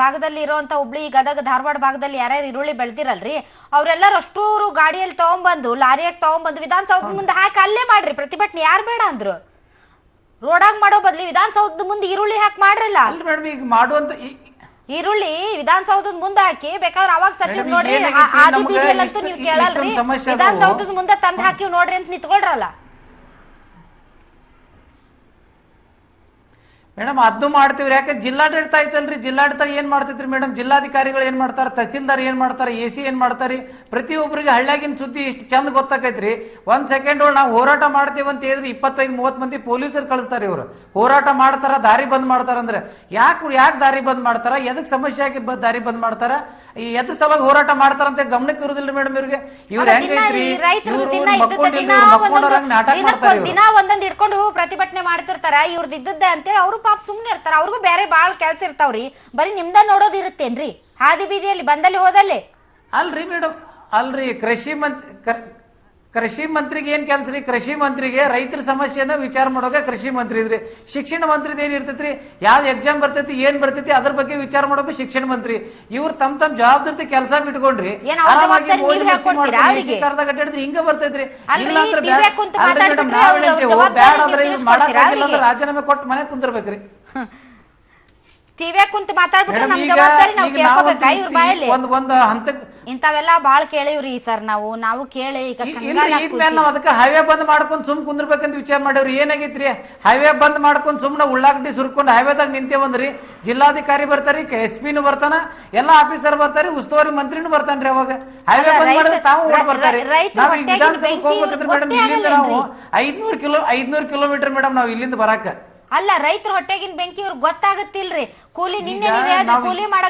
A: ಭಾಗದಲ್ಲಿ ಇರುವಂತ ಹುಬ್ಳಿ, ಗದಗ, ಧಾರವಾಡ ಭಾಗದಲ್ಲಿ ಯಾರ್ಯಾರು ಈರುಳ್ಳಿ ಬೆಳೆದಿರಲ್ರಿ, ಅವ್ರೆಲ್ಲರೂ ಅಷ್ಟೂರು ಗಾಡಿಯಲ್ಲಿ ತಗೊಂಡ್ಬಂದು, ಲಾರಿಯಾಗಿ ತಗೊಂಡ್ಬಂದು ವಿಧಾನಸೌಧದ ಮುಂದೆ ಹಾಕಿ ಅಲ್ಲೇ ಮಾಡ್ರಿ ಪ್ರತಿಭಟನೆ. ಯಾರು ಬೇಡ ಅಂದ್ರು? ರೋಡಾಗ ಮಾಡೋ ಬದ್ಲಿ ವಿಧಾನಸೌಧದ ಮುಂದೆ ಈರುಳ್ಳಿ ಹಾಕಿ ಮಾಡ್ರಲ್ಲ.
I: ಮೇಡಮ್, ಈಗ ಮಾಡುವಂತ
A: ಈರುಳ್ಳಿ ವಿಧಾನಸೌಧದ ಮುಂದೆ ಹಾಕಿ ಬೇಕಾದ್ರೆ ಅವಾಗ ಸಚಿವ ನೋಡ್ರಿ, ಆದಿ ಬೀದಿಯಲ್ಲಂತೂ ನೀವು ಕೇಳಲ್ರಿ, ವಿಧಾನಸೌಧದ ಮುಂದೆ ತಂದ್ ಹಾಕಿ ನೋಡ್ರಿ ಅಂತ ನಿಂತ್ಕೊಳ್ರಲ್ಲ.
I: ಮೇಡಮ್ ಅದನ್ನು ಮಾಡ್ತೀವ್ರಿ. ಯಾಕಂದ್ರೆ ಜಿಲ್ಲಾಡಳಿತ ಐತಲ್ರಿ, ಜಿಲ್ಲಾಡಳಿತ ಏನ್ ಮಾಡ್ತೈತ್ರಿ ಮೇಡಮ್, ಜಿಲ್ಲಾಧಿಕಾರಿಗಳು ಏನ್ ಮಾಡ್ತಾರ, ತಹಸೀಲ್ದಾರ್ ಏನ್ ಮಾಡ್ತಾರ, AC ಏನ್ ಮಾಡ್ತಾರಿ, ಪ್ರತಿಯೊಬ್ಬರಿಗೆ ಹಳ್ಳಿಯಾಗಿನ ಸುದ್ದಿ ಇಷ್ಟು ಚಂದ ಗೊತ್ತಾಕೈತ್ರಿ. 1 ಸೆಕೆಂಡ್ ನಾವು ಹೋರಾಟ ಮಾಡ್ತೀವಿ ಅಂತ ಹೇಳಿದ್ರೆ 25-30 ಮಂದಿ ಪೊಲೀಸರು ಕಳಿಸ್ತಾರೆ. ಇವರು ಹೋರಾಟ ಮಾಡ್ತಾರ, ದಾರಿ ಬಂದ್ ಮಾಡ್ತಾರ ಅಂದ್ರೆ ಯಾಕೆ ದಾರಿ ಬಂದ್ ಮಾಡ್ತಾರ, ಎದಕ್ ಸಮಸ್ಯೆ ಆಗಿ ದಾರಿ ಬಂದ್ ಮಾಡ್ತಾರ, ಎದ್ ಸಲುವಾಗಿ ಹೋರಾಟ ಮಾಡ್ತಾರ ಅಂತ ಗಮನಕ್ಕೆ ಇರುದಿಲ್ಲ ಮೇಡಮ್ ಇವ್ರಿಗೆ. ಇವ್ರು ಹೆಂಗೈತ್ರಿ,
A: ದಿನ ಒಂದೊಂದ್ ಇಟ್ಕೊಂಡು ಪ್ರತಿಭಟನೆ ಮಾಡ್ತಿರ್ತಾರ. ಇವ್ರದ್ದು ಇದ್ದದ್ದೇ ಅಂತೇಳಿ ಅವರು ಪಾಪ ಸುಮ್ನೆ ಇರ್ತಾರ. ಅವ್ರಿಗೂ ಬೇರೆ ಬಾಳ ಕೆಲ್ಸ ಇರ್ತಾವ್ರಿ, ಬರೀ ನಿಮ್ದ ನೋಡೋದ್ ಇರುತ್ತೇನ್ರಿ ಹಾದಿ ಬೀದಿಯಲ್ಲಿ ಬಂದಲ್ಲಿ ಹೋದಲ್ಲಿ?
I: ಅಲ್ರಿ ಮೇಡಮ್, ಅಲ್ರಿ ಕೃಷಿ ಕೃಷಿ ಮಂತ್ರಿಗೆ ಏನ್ ಕೆಲಸ ರೀ? ಕೃಷಿ ಮಂತ್ರಿಗೆ ರೈತರ ಸಮಸ್ಯೆನ ವಿಚಾರ ಮಾಡೋಕೆ ಕೃಷಿ ಮಂತ್ರಿ ಇದ್ರಿ. ಶಿಕ್ಷಣ ಮಂತ್ರಿದ ಏನ್ ಇರ್ತೈತ್ರಿ? ಯಾವ್ದು ಎಕ್ಸಾಮ್ ಬರ್ತೈತಿ, ಏನ್ ಬರ್ತೈತಿ ಅದ್ರ ಬಗ್ಗೆ ವಿಚಾರ ಮಾಡೋಕೆ ಶಿಕ್ಷಣ ಮಂತ್ರಿ. ಇವ್ರು ತಮ್ಮ ಜವಾಬ್ದಾರಿ ಕೆಲಸ ಬಿಟ್ಕೊಂಡ್ರಿ ಅಡ್ಡಾಡಿದ್ರಿ ಹಿಂಗ ಬರ್ತೈತ್ರಿ. ಇಲ್ಲ ಅಂದ್ರೆ ಬ್ಯಾಡ ಅಂದ್ರೆ ಇವ್ರು ಮಾಡಕ್ಕಾಗಿಲ್ಲ ರಾಜೀನಾಮೆ ಕೊಟ್ಟು ಮನೆ ಕುಂದಿರ್ಬೇಕ್ರಿ.
A: ಟಿವಿಯಾಗ ಕುಂತ ಮಾತಾಡ್ಬಿಟ್ರೆ ನಮ್ ಜವಾಬ್ದಾರಿ ನಾವು ಕೇಳ್ಕೋಬೇಕಾ ಇವ್ರ ಬಾಯಲ್ಲಿ?
I: ಒಂದ್ ಹಂತಕ್ಕೆ
A: ಇಂಥವೆಲ್ಲ ಬಾಳ ಕೇಳಿವ್ರಿ ಸರ್. ನಾವು ಕೇಳಿ ಈಗ
I: ನಾವ್ ಅದಕ್ಕೆ ಹೈವೇ ಬಂದ್ ಮಾಡ್ಕೊಂಡ್ ಸುಮ್ ಕುಂದಿರ್ಬೇಕಂತ ವಿಚಾರ ಮಾಡೇವ್ರಿ. ಏನಾಗೈತ್ರಿ, ಹೈವೇ ಬಂದ್ ಮಾಡ್ಕೊಂಡ್ ಸುಮ್ನ ಉಳ್ಳಾಗಡ್ಡಿ ಸುರ್ಕೊಂಡ್ ಹೈವೇದಾಗ ನಿಂತೇವಂದ್ರಿ. ಜಿಲ್ಲಾಧಿಕಾರಿ ಬರ್ತಾರಿ, SP ಬರ್ತಾನ, ಎಲ್ಲಾ ಆಫೀಸರ್ ಬರ್ತಾರಿ, ಉಸ್ತುವಾರಿ ಮಂತ್ರಿನೂ ಬರ್ತಾನ್ರಿ. ಅವಾಗ ಹೈವೇ ಬಂದ್ ಮಾಡಿದ್ರೆ ತಾವು ಓಡ್ ಬರ್ತಾರೆ. ನಾವು ವಿಧಾನಸಭೆಗೆ ಹೋಗ್ಬೇಕಂದ್ರೆ ಮೇಡಮ್ ಇಲ್ಲಿಂದ ನಾವು 500 ಕಿಲೋಮೀಟರ್ ಮೇಡಮ್ ನಾವು ಇಲ್ಲಿಂದ ಬರಾಕ.
A: ಅಲ್ಲ, ರೈತರ ಹೊಟ್ಟೆಗಿನ ಬೆಂಕಿ ಇವ್ರಿಗೆ ಗೊತ್ತಾಗತ್ತಿಲ್ರಿ. ಕೂಲಿ ನಿನ್ನೆ ಕೂಲಿ ಮಾಡೋ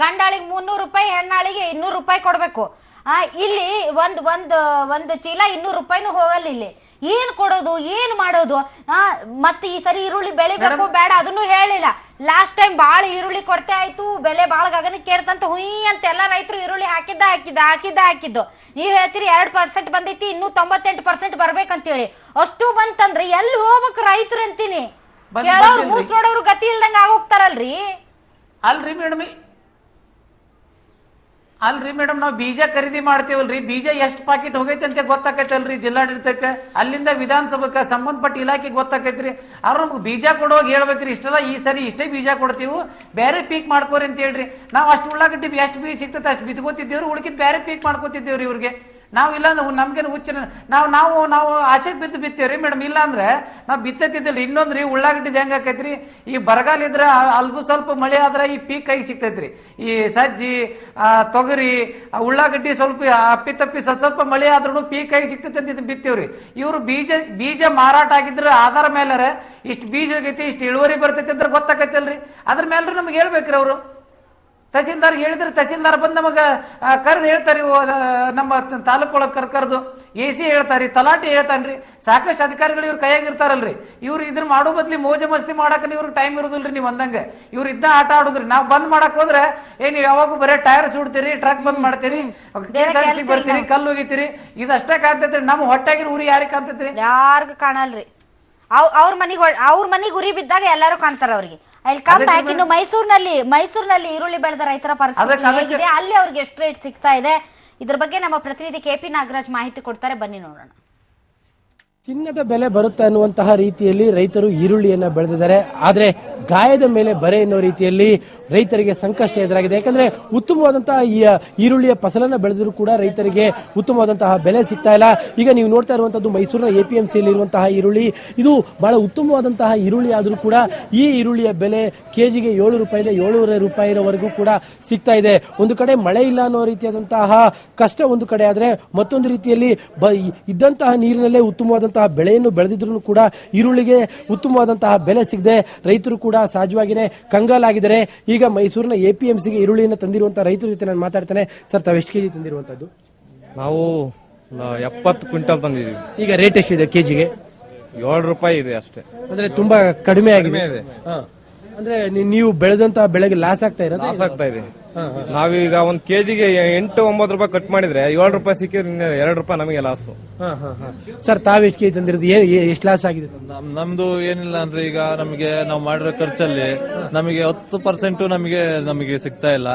A: ಗಂಡಾಳಿಗೆ 300 ರೂಪಾಯಿ, ಹೆಣ್ಣಾಳಿಗೆ 200 ರೂಪಾಯಿ ಕೊಡ್ಬೇಕು. ಇಲ್ಲಿ ಒಂದ್ ಚೀಲ 200 ರೂಪಾಯಿನೂ ಹೋಗಲ್ಲ. ಇಲ್ಲಿ ಏನ್ ಕೊಡೋದು, ಏನ್ ಮಾಡೋದು? ಮತ್ತೆ ಈ ಸರಿ ಈರುಳ್ಳಿ ಬೆಳಿಬೇಕು ಬೇಡ ಅದನ್ನು ಹೇಳಿಲ್ಲ. ಲಾಸ್ಟ್ ಟೈಮ್ ಬಾಳ ಈರುಳ್ಳಿ ಕೊರತೆ ಆಯ್ತು, ಬೆಲೆ ಬಾಳ ಗಗನಕ್ಕೆ ಏರ್ತಂತ ಹುಯ್ ಅಂತ ಎಲ್ಲಾ ರೈತರು ಈರುಳ್ಳಿ ಹಾಕಿದ್ದು. ನೀವ್ ಹೇಳ್ತೀರಿ 2% ಬಂದೈತಿ, ಇನ್ನೂ 98% ಬರ್ಬೇಕಂತೇಳಿ. ಅಷ್ಟು ಬಂತಂದ್ರೆ ಎಲ್ಲಿ ಹೋಗ್ಬೇಕು ರೈತರು ಅಂತೀನಿ. ಕೇಳೋರು ಮೂಸ್ ನೋಡೋರು ಗತಿ ಇಲ್ದಂಗ ಆಗೋಗ್ತಾರಲ್ರಿ.
I: ಅಲ್ರಿ ಮೇಡಮ್ ನಾವು ಬೀಜ ಖರೀದಿ ಮಾಡ್ತೇವಲ್ರಿ, ಬೀಜ ಎಷ್ಟು ಪಾಕೆಟ್ ಹೋಗೈತೆ ಅಂತ ಗೊತ್ತಾಕೈತಲ್ರಿ ಜಿಲ್ಲಾಡಳಿತಕ್ಕೆ, ಅಲ್ಲಿಂದ ವಿಧಾನಸಭೆಗೆ ಸಂಬಂಧಪಟ್ಟ ಇಲಾಖೆಗೆ ಗೊತ್ತಾಕೈತ್ರಿ. ಅವ್ರು ನಮ್ಗೆ ಬೀಜ ಕೊಡುವಾಗ ಹೇಳ್ಬೇಕ್ರಿ, ಇಷ್ಟೆಲ್ಲ ಈ ಸರಿ ಇಷ್ಟೇ ಬೀಜ ಕೊಡ್ತೀವಿ, ಬೇರೆ ಪೀಕ್ ಮಾಡ್ಕೋರಿ ಅಂತ ಹೇಳ್ರಿ. ನಾವು ಅಷ್ಟು ಉಳ್ಳಾಗಡ್ಡಿ ಎಷ್ಟು ಬೀಜ ಸಿಗ್ತದೆ ಅಷ್ಟು ಬಿತ್ಕೋತಿದ್ದೇವ್ರಿ, ಉಳ್ಕಿದ್ ಬೇರೆ ಪೀಕ್ ಮಾಡ್ಕೋತಿದ್ದೇವ್ರಿ. ಇವ್ರಿಗೆ ನಾವು ಇಲ್ಲ ನಮ್ಗೇನು ಹುಚ್ಚ ನಾವು ಆಸೆಗೆ ಬಿತ್ತೇವ್ರಿ ಮೇಡಮ್. ಇಲ್ಲ ಅಂದ್ರೆ ನಾವು ಬಿತ್ತತಿದ್ದಿಲ್ರಿ. ಇನ್ನೊಂದ್ರಿ ಉಳ್ಳಾಗಡ್ಡಿದ್ ಹೆಂಗ ಆಕೈತ್ರಿ, ಈ ಬರಗಾಲ ಇದ್ರ ಅಲ್ಪ ಸ್ವಲ್ಪ ಮಳೆ ಆದ್ರೆ ಈ ಪೀಕ್ ಕೈಗೆ ಸಿಗ್ತೈತ್ರಿ. ಈ ಸಜ್ಜಿ, ತೊಗರಿ, ಉಳ್ಳಾಗಡ್ಡಿ ಸ್ವಲ್ಪ ಅಪ್ಪಿತಪ್ಪಿ ಸ್ವಲ್ಪ ಮಳೆ ಆದ್ರೂ ಪೀಕ್ ಕೈಗೆ ಸಿಗ್ತೈತೆ ಅಂತ ಬಿತ್ತೇವ್ರಿ. ಇವ್ರು ಬೀಜ ಮಾರಾಟ ಆಗಿದ್ರ ಆಧಾರ ಮೇಲೆ ಇಷ್ಟು ಬೀಜ ಹೋಗೈತಿ, ಇಷ್ಟು ಇಳುವರಿ ಬರ್ತೈತಿ ಅಂತ ಗೊತ್ತಾಕೈತಲ್ರಿ. ಅದ್ರ ಮೇಲೆ ನಮ್ಗೆ ಹೇಳ್ಬೇಕ್ರಿ. ಅವರು ತಹಸೀಲ್ದಾರ್ ಹೇಳಿದ್ರೆ ತಹಸೀಲ್ದಾರ್ ಬಂದು ನಮಗ ಕರೆದು ಹೇಳ್ತಾರಿ, ನಮ್ಮ ತಾಲೂಕು ಒಳಗೆ ಕರ್ದು AC ಹೇಳ್ತಾರಿ, ತಲಾಟಿ ಹೇಳ್ತಾನ್ರಿ. ಸಾಕಷ್ಟು ಅಧಿಕಾರಿಗಳು ಇವ್ರ ಕೈಯಾಗ ಇರ್ತಾರಲ್ರಿ. ಇವ್ರು ಇದ್ರ ಮಾಡೋ ಬದ್ಲಿ ಮೋಜ ಮಸ್ತಿ ಮಾಡಕ್ ಇವ್ರಿಗೆ ಟೈಮ್ ಇರೋದಿಲ್ರಿ. ನೀವು ಅಂದಂಗ ಇವ್ರು ಇದ್ದ ಆಟ ಆಡುದ್ರಿ. ನಾವ್ ಬಂದ್ ಮಾಡಕ್ ಹೋದ್ರೆ ನೀವು ಯಾವಾಗೂ ಬರೇ ಟೈರ್ ಸುಡ್ತೀರಿ, ಟ್ರಕ್ ಬಂದ್ ಮಾಡ್ತೀರಿ, ಬರ್ತೀರಿ, ಕಲ್ಲು ಹೋಗಿತೀರಿ, ಇದಷ್ಟೇ ಕಾಣ್ತೈತ್ರಿ. ನಮ್ಮ ಹೊಟ್ಟೆಗಿನ ಉರಿ ಯಾರಿಗೆ ಕಾಣ್ತೈತ್ರಿ?
A: ಯಾರಿಗೂ ಕಾಣಲ್ರಿ. ಅವ್ರ ಮನಿಗ್ ಉರಿ ಬಿದ್ದಾಗ ಎಲ್ಲಾರು ಕಾಣ್ತಾರ ಅವ್ರಿಗೆ. ಇನ್ನು ಮೈಸೂರಿನಲ್ಲಿ ಈರುಳ್ಳಿ ಬೆಳೆದ ರೈತರ ಪರಿಸ್ಥಿತಿ ಹೇಗಿದೆ, ಅಲ್ಲಿ ಅವ್ರಿಗೆ ಎಷ್ಟು ರೇಟ್ ಸಿಗ್ತಾ ಇದೆ, ಇದ್ರ ಬಗ್ಗೆ ನಮ್ಮ ಪ್ರತಿನಿಧಿ KP ನಾಗರಾಜ್ ಮಾಹಿತಿ ಕೊಡ್ತಾರೆ. ಬನ್ನಿ ನೋಡೋಣ.
J: ಚಿನ್ನದ ಬೆಲೆ ಬರುತ್ತೆ ಅನ್ನುವಂತಹ ರೀತಿಯಲ್ಲಿ ರೈತರು ಈರುಳ್ಳಿಯನ್ನ ಬೆಳೆದಿದ್ದಾರೆ. ಆದ್ರೆ ಗಾಯದ ಮೇಲೆ ಬರೆ ಎನ್ನುವ ರೀತಿಯಲ್ಲಿ ರೈತರಿಗೆ ಸಂಕಷ್ಟ ಎದುರಾಗಿದೆ. ಯಾಕಂದ್ರೆ ಉತ್ತಮವಾದಂತಹ ಈ ಈರುಳ್ಳಿಯ ಫಸಲನ್ನ ಬೆಳೆದರೂ ಕೂಡ ರೈತರಿಗೆ ಉತ್ತಮವಾದಂತಹ ಬೆಲೆ ಸಿಗ್ತಾ ಇಲ್ಲ. ಈಗ ನೀವು ನೋಡ್ತಾ ಇರುವಂತದ್ದು ಮೈಸೂರಿನ APMC ಇರುವಂತಹ ಈರುಳ್ಳಿ. ಇದು ಬಹಳ ಉತ್ತಮವಾದಂತಹ ಈರುಳ್ಳಿ ಆದ್ರೂ ಕೂಡ ಈ ಈರುಳ್ಳಿಯ ಬೆಲೆ ಕೆಜಿಗೆ 7 ರೂಪಾಯಿಯಿಂದ 7.5 ರೂಪಾಯಿವರೆಗೂ ಕೂಡ ಸಿಗ್ತಾ ಇದೆ. ಒಂದು ಕಡೆ ಮಳೆ ಇಲ್ಲ ಅನ್ನೋ ರೀತಿಯಾದಂತಹ ಕಷ್ಟ ಒಂದು ಕಡೆ ಆದ್ರೆ, ಮತ್ತೊಂದು ರೀತಿಯಲ್ಲಿ ಇದ್ದಂತಹ ನೀರಿನಲ್ಲೇ ಉತ್ತಮವಾದಂತಹ ಬೆಳೆಯನ್ನು ಬೆಳೆದಿದ್ರು ಕೂಡ ಈರುಳ್ಳಿಗೆ ಉತ್ತಮವಾದಂತಹ ಬೆಲೆ ಸಿಗದೆ ರೈತರು ಕೂಡ ಸಹಜವಾಗಿಯೇ ಕಂಗಾಲಾಗಿದ್ದಾರೆ. ಈಗ ಮೈಸೂರಿನ APMCಗೆ ಈರುಳ್ಳಿಯನ್ನು ತಂದಿರುವಂತಹ ರೈತರ ಜೊತೆ ನಾನು ಮಾತಾಡ್ತೇನೆ. ಸರ್, ತಾವು ಎಷ್ಟು ಕೆಜಿ ತಂದಿರುವಂತದ್ದು?
K: ನಾವು 70 ಕ್ವಿಂಟಲ್ ತಂದಿದ್ದೀವಿ.
J: ಈಗ ರೇಟ್ ಎಷ್ಟಿದೆ ಕೆಜಿಗೆ?
K: 7 ರೂಪಾಯಿ ಇದೆ ಅಷ್ಟೇ.
J: ಅಂದ್ರೆ ತುಂಬಾ ಕಡಿಮೆ ಆಗಿದೆ. ಅಂದ್ರೆ ನೀವು ಬೆಳೆದಂತಹ ಬೆಳೆಗೆ ಲಾಸ್ ಆಗ್ತಾ ಇರೋದು?
K: ಲಾಸ್ ಆಗ್ತಾ ಇದೆ. ನಾವೀಗ ಒಂದ್ ಕೆಜಿಗೆ 8-9 ರೂಪಾಯಿ ಕಟ್ ಮಾಡಿದ್ರೆ 7 ರೂಪಾಯಿ ಸಿಕ್ಕಿದ್ರೆ 2 ರೂಪಾಯಿ ನಮಗೆ ಲಾಸು.
J: ಸರ್, ತಾವ್ ಎಷ್ಟು ಕೆಜಿ ತಂದಿರೋದು? ಎಷ್ಟು ಲಾಸ್ ಆಗಿದೆ?
L: ನಮ್ದು ಏನಿಲ್ಲ ಅಂದ್ರೆ ಈಗ ನಮಗೆ ನಾವು ಮಾಡಿರೋ ಖರ್ಚಲ್ಲಿ ನಮಗೆ 10% ನಮಗೆ ಸಿಗ್ತಾ ಇಲ್ಲ.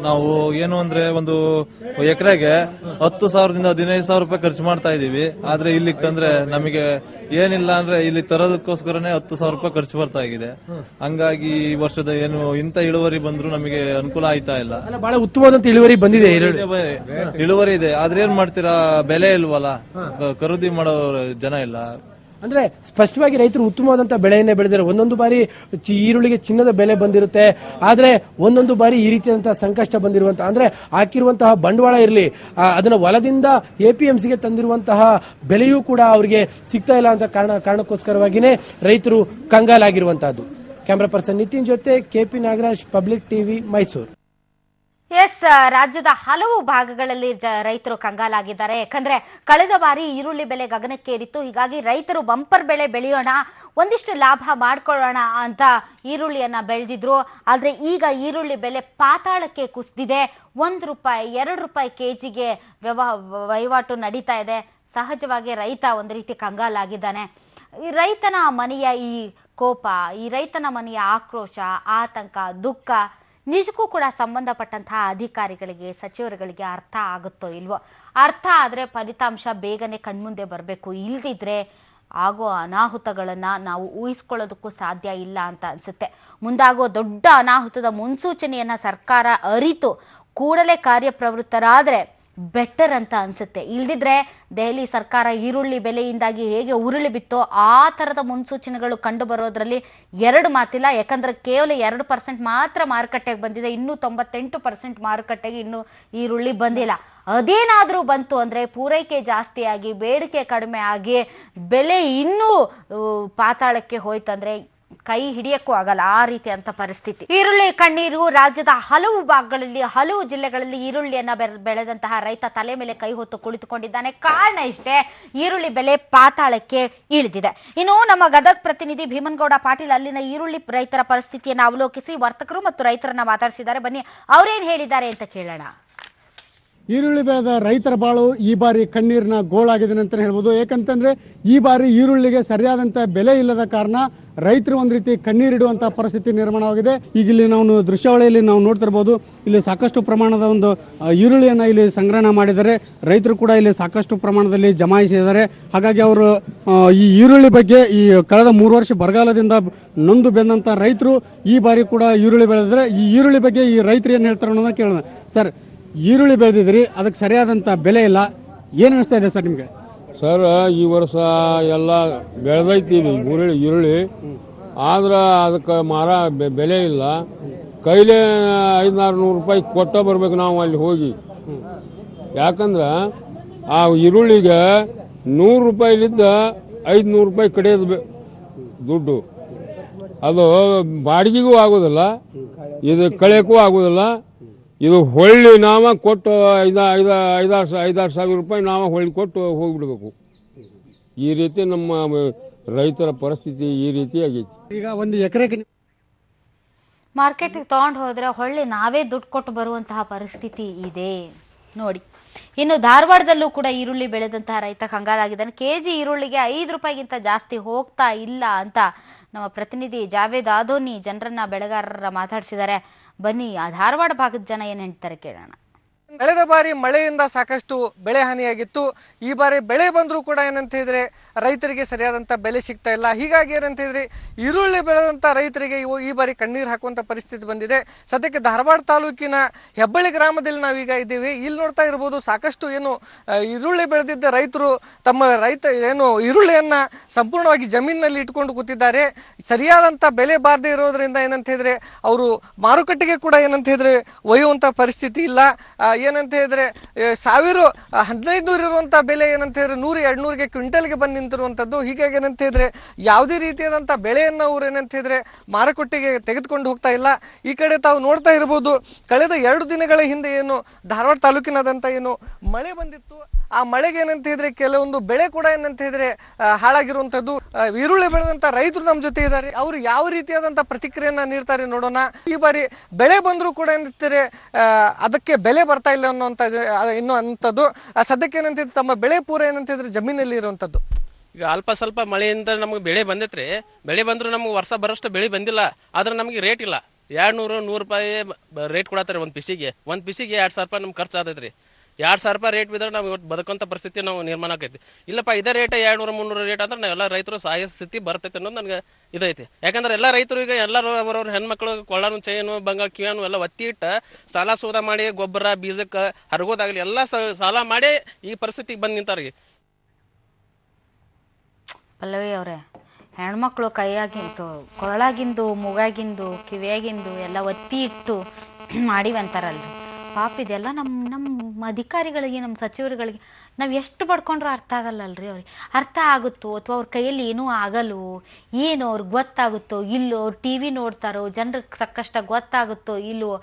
L: ನಾವು ಏನು ಅಂದ್ರೆ ಒಂದು ಎಕರೆಗೆ 10,000ದಿಂದ 15,000 ರೂಪಾಯಿ ಖರ್ಚು ಮಾಡ್ತಾ ಇದೀವಿ. ಆದ್ರೆ ಇಲ್ಲಿಗೆ ತಂದ್ರೆ ನಮಗೆ ಏನಿಲ್ಲ ಅಂದ್ರೆ ಇಲ್ಲಿ ತರೋದಕ್ಕೋಸ್ಕರನೇ 10,000 ರೂಪಾಯಿ ಖರ್ಚು ಬರ್ತಾ ಇದೆ. ಹಂಗಾಗಿ ಈ ವರ್ಷದ ಏನು ಇಂತ ಇಳುವರಿ ಬಂದ್ರು ನಮಗೆ ಅನುಕೂಲ ಆಯ್ತಾ ಇಲ್ಲ.
J: ಬಹಳ ಉತ್ತಮವಾದಂತ ಇಳುವರಿ ಬಂದಿದೆ.
L: ಇಳುವರಿ ಇದೆ, ಆದ್ರೆ ಏನ್ ಮಾಡ್ತೀರಾ, ಬೆಲೆ ಇಲ್ವಲ್ಲ, ಖರೀದಿ ಮಾಡೋ ಜನ ಇಲ್ಲ.
J: ಅಂದ್ರೆ ಸ್ಪಷ್ಟವಾಗಿ ರೈತರು ಉತ್ತಮವಾದಂತಹ ಬೆಳೆಯನ್ನೇ ಬೆಳೆದಿದ್ದಾರೆ. ಒಂದೊಂದು ಬಾರಿ ಈರುಳ್ಳಿಗೆ ಚಿನ್ನದ ಬೆಲೆ ಬಂದಿರುತ್ತೆ, ಆದ್ರೆ ಒಂದೊಂದು ಬಾರಿ ಈ ರೀತಿಯಾದಂತಹ ಸಂಕಷ್ಟ ಬಂದಿರುವಂತಹ, ಅಂದ್ರೆ ಹಾಕಿರುವಂತಹ ಬಂಡವಾಳ ಇರಲಿ, ಅದನ್ನ ಹೊಲದಿಂದ APMCಗೆ ತಂದಿರುವಂತಹ ಬೆಲೆಯೂ ಕೂಡ ಅವರಿಗೆ ಸಿಗ್ತಾ ಇಲ್ಲ ಅಂತ ಕಾರಣಕ್ಕೋಸ್ಕರವಾಗಿನೇ ರೈತರು ಕಂಗಾಲಾಗಿರುವಂತಹದ್ದು. ಕ್ಯಾಮರಾ ಪರ್ಸನ್ ನಿತಿನ್ ಜೊತೆ KP Nagaraj, public TV, Mysuru.
A: Yes, ರಾಜ್ಯದ ಹಲವು ಭಾಗಗಳಲ್ಲಿ ರೈತರು ಕಂಗಾಲಾಗಿದ್ದಾರೆ. ಯಾಕಂದ್ರೆ ಕಳೆದ ಬಾರಿ ಈರುಳ್ಳಿ ಬೆಲೆ ಗಗನಕ್ಕೇರಿತ್ತು. ಹೀಗಾಗಿ ರೈತರು ಬಂಪರ್ ಬೆಳೆ ಬೆಳೆಯೋಣ, ಒಂದಿಷ್ಟು ಲಾಭ ಮಾಡ್ಕೊಳ್ಳೋಣ ಅಂತ ಈರುಳ್ಳಿಯನ್ನ ಬೆಳೆದಿದ್ರು. ಆದ್ರೆ ಈಗ ಈರುಳ್ಳಿ ಬೆಲೆ ಪಾತಾಳಕ್ಕೆ ಕುಸಿದಿದೆ. 1 ರೂಪಾಯಿ 2 ರೂಪಾಯಿ ಕೆಜಿಗೆ ವಹಿವಾಟು ನಡೀತಾ ಇದೆ. ಸಹಜವಾಗಿ ರೈತ ಒಂದು ರೀತಿ ಕಂಗಾಲಾಗಿದ್ದಾನೆ. ಈ ರೈತನ ಮನೆಯ ಈ ಕೋಪ, ಈ ರೈತನ ಮನೆಯ ಆಕ್ರೋಶ, ಆತಂಕ, ದುಃಖ ನಿಜಕ್ಕೂ ಕೂಡ ಸಂಬಂಧಪಟ್ಟಂತಹ ಅಧಿಕಾರಿಗಳಿಗೆ, ಸಚಿವರುಗಳಿಗೆ ಅರ್ಥ ಆಗುತ್ತೋ ಇಲ್ವೋ? ಅರ್ಥ ಆದರೆ ಫಲಿತಾಂಶ ಬೇಗನೆ ಕಣ್ಮುಂದೆ ಬರಬೇಕು. ಇಲ್ದಿದ್ರೆ ಆಗೋ ಅನಾಹುತಗಳನ್ನು ನಾವು ಊಹಿಸ್ಕೊಳ್ಳೋದಕ್ಕೂ ಸಾಧ್ಯ ಇಲ್ಲ ಅಂತ ಅನಿಸುತ್ತೆ. ಮುಂದಾಗೋ ದೊಡ್ಡ ಅನಾಹುತದ ಮುನ್ಸೂಚನೆಯನ್ನು ಸರ್ಕಾರ ಅರಿತು ಕೂಡಲೇ ಕಾರ್ಯಪ್ರವೃತ್ತರಾದರೆ ಬೆಟರ್ ಅಂತ ಅನಿಸುತ್ತೆ. ಇಲ್ದಿದ್ರೆ ದೆಹಲಿ ಸರ್ಕಾರ ಈರುಳ್ಳಿ ಬೆಲೆಯಿಂದಾಗಿ ಹೇಗೆ ಉರುಳಿ ಬಿತ್ತೋ ಆ ಥರದ ಮುನ್ಸೂಚನೆಗಳು ಕಂಡು ಬರೋದ್ರಲ್ಲಿ ಎರಡು ಮಾತಿಲ್ಲ. ಯಾಕಂದರೆ ಕೇವಲ 2% ಮಾತ್ರ ಮಾರುಕಟ್ಟೆಗೆ ಬಂದಿದೆ. ಇನ್ನೂ 98% ಮಾರುಕಟ್ಟೆಗೆ ಇನ್ನೂ ಈರುಳ್ಳಿ ಬಂದಿಲ್ಲ. ಅದೇನಾದರೂ ಬಂತು ಅಂದರೆ ಪೂರೈಕೆ ಜಾಸ್ತಿಯಾಗಿ ಬೇಡಿಕೆ ಕಡಿಮೆ ಆಗಿ ಬೆಲೆ ಇನ್ನೂ ಪಾತಾಳಕ್ಕೆ ಹೋಯ್ತಂದರೆ ಕೈ ಹಿಡಿಯಕ್ಕೂ ಆಗಲ್ಲ. ಆ ರೀತಿ ಅಂತ ಪರಿಸ್ಥಿತಿ. ಈರುಳ್ಳಿ ಕಣ್ಣೀರು. ರಾಜ್ಯದ ಹಲವು ಭಾಗಗಳಲ್ಲಿ, ಹಲವು ಜಿಲ್ಲೆಗಳಲ್ಲಿ ಈರುಳ್ಳಿಯನ್ನ ಬೆಳೆದಂತಹ ರೈತ ತಲೆ ಮೇಲೆ ಕೈ ಹೊತ್ತು ಕುಳಿತುಕೊಂಡಿದ್ದಾನೆ. ಕಾರಣ ಇಷ್ಟೇ, ಈರುಳ್ಳಿ ಬೆಲೆ ಪಾತಾಳಕ್ಕೆ ಇಳಿದಿದೆ. ಇನ್ನು ನಮ್ಮ ಗದಗ ಪ್ರತಿನಿಧಿ ಭೀಮನಗೌಡ ಪಾಟೀಲ್ ಅಲ್ಲಿನ ಈರುಳ್ಳಿ ರೈತರ ಪರಿಸ್ಥಿತಿಯನ್ನು ಅವಲೋಕಿಸಿ ವರ್ತಕರು ಮತ್ತು ರೈತರನ್ನ ಮಾತಾಡಿಸಿದ್ದಾರೆ. ಬನ್ನಿ ಅವ್ರೇನ್ ಹೇಳಿದ್ದಾರೆ ಅಂತ ಕೇಳೋಣ.
M: ಈರುಳ್ಳಿ ಬೆಳೆದ ರೈತರ ಬಾಳು ಈ ಬಾರಿ ಕಣ್ಣೀರಿನ ಗೋಳಾಗಿದೆ ಅಂತಲೇ ಹೇಳ್ಬೋದು. ಏಕೆಂತಂದರೆ ಈ ಬಾರಿ ಈರುಳ್ಳಿಗೆ ಸರಿಯಾದಂಥ ಬೆಲೆ ಇಲ್ಲದ ಕಾರಣ ರೈತರು ಒಂದು ರೀತಿ ಕಣ್ಣೀರಿಡುವಂಥ ಪರಿಸ್ಥಿತಿ ನಿರ್ಮಾಣವಾಗಿದೆ. ಈಗ ಇಲ್ಲಿ ನಾವು ದೃಶ್ಯಾವಳಿಯಲ್ಲಿ ನಾವು ನೋಡ್ತಿರ್ಬೋದು, ಇಲ್ಲಿ ಸಾಕಷ್ಟು ಪ್ರಮಾಣದ ಒಂದು ಈರುಳ್ಳಿಯನ್ನು ಇಲ್ಲಿ ಸಂಗ್ರಹಣೆ ಮಾಡಿದ್ದಾರೆ. ರೈತರು ಕೂಡ ಇಲ್ಲಿ ಸಾಕಷ್ಟು ಪ್ರಮಾಣದಲ್ಲಿ ಜಮಾಯಿಸಿದ್ದಾರೆ. ಹಾಗಾಗಿ ಅವರು ಈ ಈರುಳ್ಳಿ ಬಗ್ಗೆ ಈ ಕಳೆದ 3 ವರ್ಷ ಬರಗಾಲದಿಂದ ನೊಂದು ಬೆಂದಂಥ ರೈತರು ಈ ಬಾರಿ ಕೂಡ ಈರುಳ್ಳಿ ಬೆಳೆದಿದ್ದಾರೆ. ಈ ಈರುಳ್ಳಿ ಬಗ್ಗೆ ಈ ರೈತರು ಏನು ಹೇಳ್ತಾರೆ ಅನ್ನೋದನ್ನ ಕೇಳೋಣ. ಸರ್, ಈರುಳ್ಳಿ ಬೆಳೆದಿದ್ರಿ, ಅದಕ್ಕೆ ಸರಿಯಾದಂಥ ಬೆಲೆ ಇಲ್ಲ, ಏನು ಅನಿಸ್ತಾ ಇದೆ ಸರ್ ನಿಮಗೆ?
N: ಸರ್, ಈ ವರ್ಷ ಎಲ್ಲ ಬೆಳೆದೈತೀವಿ ಈರುಳ್ಳಿ, ಆದ್ರೆ ಅದಕ್ಕೆ ಬೆಲೆ ಇಲ್ಲ. ಕೈಲೇ 500-600 ರೂಪಾಯಿ ಕೊಟ್ಟ ಬರ್ಬೇಕು ನಾವು ಅಲ್ಲಿ ಹೋಗಿ. ಯಾಕಂದ್ರೆ ಆ ಈರುಳ್ಳಿಗೆ 100 ರೂಪಾಯಿಲಿದ್ದ 500 ರೂಪಾಯಿ ಕಡಿಯೋದು ದುಡ್ಡು. ಅದು ಬಾಡಿಗೆಗೂ ಆಗೋದಿಲ್ಲ, ಇದು ಕಳೆಯೋಕ್ಕೂ ಆಗೋದಿಲ್ಲ. ಇದು ಹೊಳ್ಳಿ ನಾವ ಕೊಟ್ಟು 5-6 ಸಾವಿರ ರೂಪಾಯಿ ನಾವು ಹೊಳ್ಳಿ ಕೊಟ್ಟು ಹೋಗಿಬಿಡ್ಬೇಕು. ಈ ರೀತಿ ನಮ್ಮ ರೈತರ ಪರಿಸ್ಥಿತಿ ಈ ರೀತಿ ಆಗೈತಿ.
M: ಈಗ ಒಂದು ಎಕರೆಗೆ
A: ಮಾರ್ಕೆಟಿಗೆ ತೊಗೊಂಡು ಹೋದರೆ ಹೊಳ್ಳಿ ನಾವೇ ದುಡ್ಡು ಕೊಟ್ಟು ಬರುವಂತಹ ಪರಿಸ್ಥಿತಿ ಇದೆ ನೋಡಿ. ಇನ್ನು ಧಾರವಾಡದಲ್ಲೂ ಕೂಡ ಈರುಳ್ಳಿ ಬೆಳೆದಂತಹ ರೈತ ಕಂಗಾಲಾಗಿದ್ದಾನೆ. KG ಈರುಳ್ಳಿಗೆ 5 ರೂಪಾಯಿಗಿಂತ ಜಾಸ್ತಿ ಹೋಗ್ತಾ ಇಲ್ಲ ಅಂತ ನಮ್ಮ ಪ್ರತಿನಿಧಿ ಜಾವೇದ್ ಆದೋನಿ ಜನರನ್ನ, ಬೆಳೆಗಾರರ ಮಾತಾಡಿಸಿದ್ದಾರೆ. ಬನ್ನಿ ಆ ಧಾರವಾಡ ಭಾಗದ ಜನ ಏನು ಹೇಳ್ತಾರೆ ಕೇಳೋಣ.
O: ಕಳೆದ ಬಾರಿ ಮಳೆಯಿಂದ ಸಾಕಷ್ಟು ಬೆಳೆ ಹಾನಿಯಾಗಿತ್ತು. ಈ ಬಾರಿ ಬೆಳೆ ಬಂದರೂ ಕೂಡ ಏನಂತ ಹೇಳಿದ್ರೆ ರೈತರಿಗೆ ಸರಿಯಾದಂಥ ಬೆಲೆ ಸಿಗ್ತಾ ಇಲ್ಲ. ಹೀಗಾಗಿ ಏನಂತ ಹೇಳಿದ್ರೆ ಈರುಳ್ಳಿ ಬೆಳೆದಂಥ ರೈತರಿಗೆ ಈ ಬಾರಿ ಕಣ್ಣೀರು ಹಾಕುವಂಥ ಪರಿಸ್ಥಿತಿ ಬಂದಿದೆ. ಸದ್ಯಕ್ಕೆ ಧಾರವಾಡ ತಾಲೂಕಿನ ಹೆಬ್ಬಳ್ಳಿ ಗ್ರಾಮದಲ್ಲಿ ನಾವೀಗ ಇದ್ದೀವಿ. ಇಲ್ಲಿ ನೋಡ್ತಾ ಇರ್ಬೋದು, ಸಾಕಷ್ಟು ಏನು ಈರುಳ್ಳಿ ಬೆಳೆದಿದ್ದ ರೈತರು ತಮ್ಮ ಈರುಳ್ಳಿಯನ್ನ ಸಂಪೂರ್ಣವಾಗಿ ಜಮೀನಿನಲ್ಲಿ ಇಟ್ಕೊಂಡು ಕೂತಿದ್ದಾರೆ. ಸರಿಯಾದಂಥ ಬೆಲೆ ಬಾರದೇ ಇರೋದ್ರಿಂದ ಏನಂತ ಹೇಳಿದ್ರೆ ಅವರು ಮಾರುಕಟ್ಟೆಗೆ ಕೂಡ ಏನಂತ ಹೇಳಿದ್ರೆ ಒಯ್ಯುವಂಥ ಪರಿಸ್ಥಿತಿ ಇಲ್ಲ. ಏನಂತ ಹೇಳಿದ್ರೆ 1500 ಇರುವಂಥ ಬೆಲೆ ಏನಂತ ಹೇಳಿದ್ರೆ 100-200ಗೆ ಕ್ವಿಂಟಲ್ಗೆ ಬಂದು ನಿಂತಿರುವಂಥದ್ದು. ಹೀಗಾಗಿ ಏನಂತ ಹೇಳಿದ್ರೆ ಯಾವುದೇ ರೀತಿಯಾದಂಥ ಬೆಳೆಯನ್ನು ಅವ್ರು ಏನಂತ ಹೇಳಿದ್ರೆ ಮಾರುಕಟ್ಟೆಗೆ ತೆಗೆದುಕೊಂಡು ಹೋಗ್ತಾ ಇಲ್ಲ. ಈ ಕಡೆ ತಾವು ನೋಡ್ತಾ ಇರ್ಬೋದು, ಕಳೆದ 2 ದಿನಗಳ ಹಿಂದೆ ಏನು ಧಾರವಾಡ ತಾಲೂಕಿನಾದಂಥ ಏನು ಮಳೆ ಬಂದಿತ್ತು, ಆ ಮಳೆಗೆ ಏನಂತ ಹೇಳಿದ್ರೆ ಕೆಲವೊಂದು ಬೆಳೆ ಕೂಡ ಏನಂತ ಹೇಳಿದ್ರೆ ಹಾಳಾಗಿರುವಂಥದ್ದು. ಈರುಳ್ಳಿ ಬೆಳೆದಂಥ ರೈತರು ನಮ್ಮ ಜೊತೆ ಇದ್ದಾರೆ. ಅವರು ಯಾವ ರೀತಿಯಾದಂಥ ಪ್ರತಿಕ್ರಿಯೆಯನ್ನ ನೀಡ್ತಾರೆ ನೋಡೋಣ. ಈ ಬಾರಿ ಬೆಳೆ ಬಂದರೂ ಕೂಡ ಏನಂತಾರೆ ಅದಕ್ಕೆ ಬೆಲೆ ಬರ್ತಾ ಇಲ್ಲ ಅನ್ನುವಂಥದ್ದು. ಸದ್ಯಕ್ಕೆ ಏನಂತಿದ್ರೆ ತಮ್ಮ ಬೆಳೆ ಪೂರ ಏನಂತಿದ್ರೆ ಜಮೀನಲ್ಲಿ ಇರುವಂಥದ್ದು.
P: ಈಗ ಅಲ್ಪ ಸ್ವಲ್ಪ ಮಳೆಯಿಂದ ನಮಗೆ ಬೆಳೆ ಬಂದೈತ್ರಿ. ಬೆಳೆ ಬಂದರೂ ನಮ್ಗೆ ವರ್ಷ ಬರೋಷ್ಟು ಬೆಳೆ ಬಂದಿಲ್ಲ. ಆದ್ರೆ ನಮಗೆ ರೇಟ್ ಇಲ್ಲ. 200-100 ರೂಪಾಯಿ ರೇಟ್ ಕೊಡತ್ತಾರೆ ಒಂದು ಪಿಸಿಗೆ. 2,000 ರೂಪಾಯಿ ನಮ್ಗೆ ಖರ್ಚು ಆದೈತ್ರಿ. 2,000 ರೂಪಾಯಿ ರೇಟ್ ಬಿದ್ದರೆ ನಾವು ಇವತ್ತು ಬದುಕಂತ ಪರಿಸ್ಥಿತಿ ನಾವು ನಿರ್ಮಾಣ ಆಕೈತಿ. ಇಲ್ಲಪ್ಪ ಇದೇ ರೇಟ್ 200-300 ರೇಟ್ ಅಂದ್ರೆ ನಾವೆಲ್ಲ ರೈತರು ಸಾಯೋ ಸ್ಥಿತಿ ಬರ್ತೈತೆ ಅನ್ನೋದು ನನಗೆ ಇದೈತಿ. ಯಾಕಂದ್ರೆ ಎಲ್ಲ ರೈತರು ಈಗ ಎಲ್ಲರೂ ಅವರವ್ರ ಹೆಣ್ಮಕ್ಳು ಕೊಳ್ಳಾನು, ಚೈನು, ಬಂಗಾಳ, ಕಿವಿಯಾನು ಎಲ್ಲ ಒತ್ತಿ ಇಟ್ಟು ಸಾಲ ಸೂದ ಮಾಡಿ ಗೊಬ್ಬರ ಬೀಜಕ್ಕೆ ಹರಗೋದಾಗಲಿ ಎಲ್ಲ ಸಾಲ ಮಾಡಿ ಈ ಪರಿಸ್ಥಿತಿಗೆ ಬಂದು ನಿಂತಾರ್ರಿ.
A: ಪಲ್ಲವಿ ಅವರೇ, ಹೆಣ್ಮಕ್ಳು ಕೈಯಾಗಿಂದು, ಕೊರಳಾಗಿಂದು, ಮೂಗಾಗಿಂದು, ಕಿವಿಯಾಗಿಂದು ಎಲ್ಲ ಒತ್ತಿ ಇಟ್ಟು ಮಾಡಿವಂತಾರಲ್ರಿ. ಪಾಪ ಇದೆಲ್ಲ ನಮ್ಮ ಅಧಿಕಾರಿಗಳಿಗೆ, ನಮ್ಮ ಸಚಿವರುಗಳಿಗೆ ನಾವು ಎಷ್ಟು ಪಡ್ಕೊಂಡ್ರೂ ಅರ್ಥ ಆಗಲ್ಲಲ್ರಿ. ಅವ್ರಿಗೆ ಅರ್ಥ ಆಗುತ್ತೋ ಅಥವಾ ಅವ್ರ ಕೈಯಲ್ಲಿ ಏನೂ ಆಗಲ್ವೋ, ಏನು ಅವ್ರಿಗೆ ಗೊತ್ತಾಗುತ್ತೋ ಇಲ್ಲೋ, ಅವ್ರು TV ನೋಡ್ತಾರೋ, ಜನರಿಗೆ ಸಾಕಷ್ಟು ಗೊತ್ತಾಗುತ್ತೋ ಇಲ್ವೋ.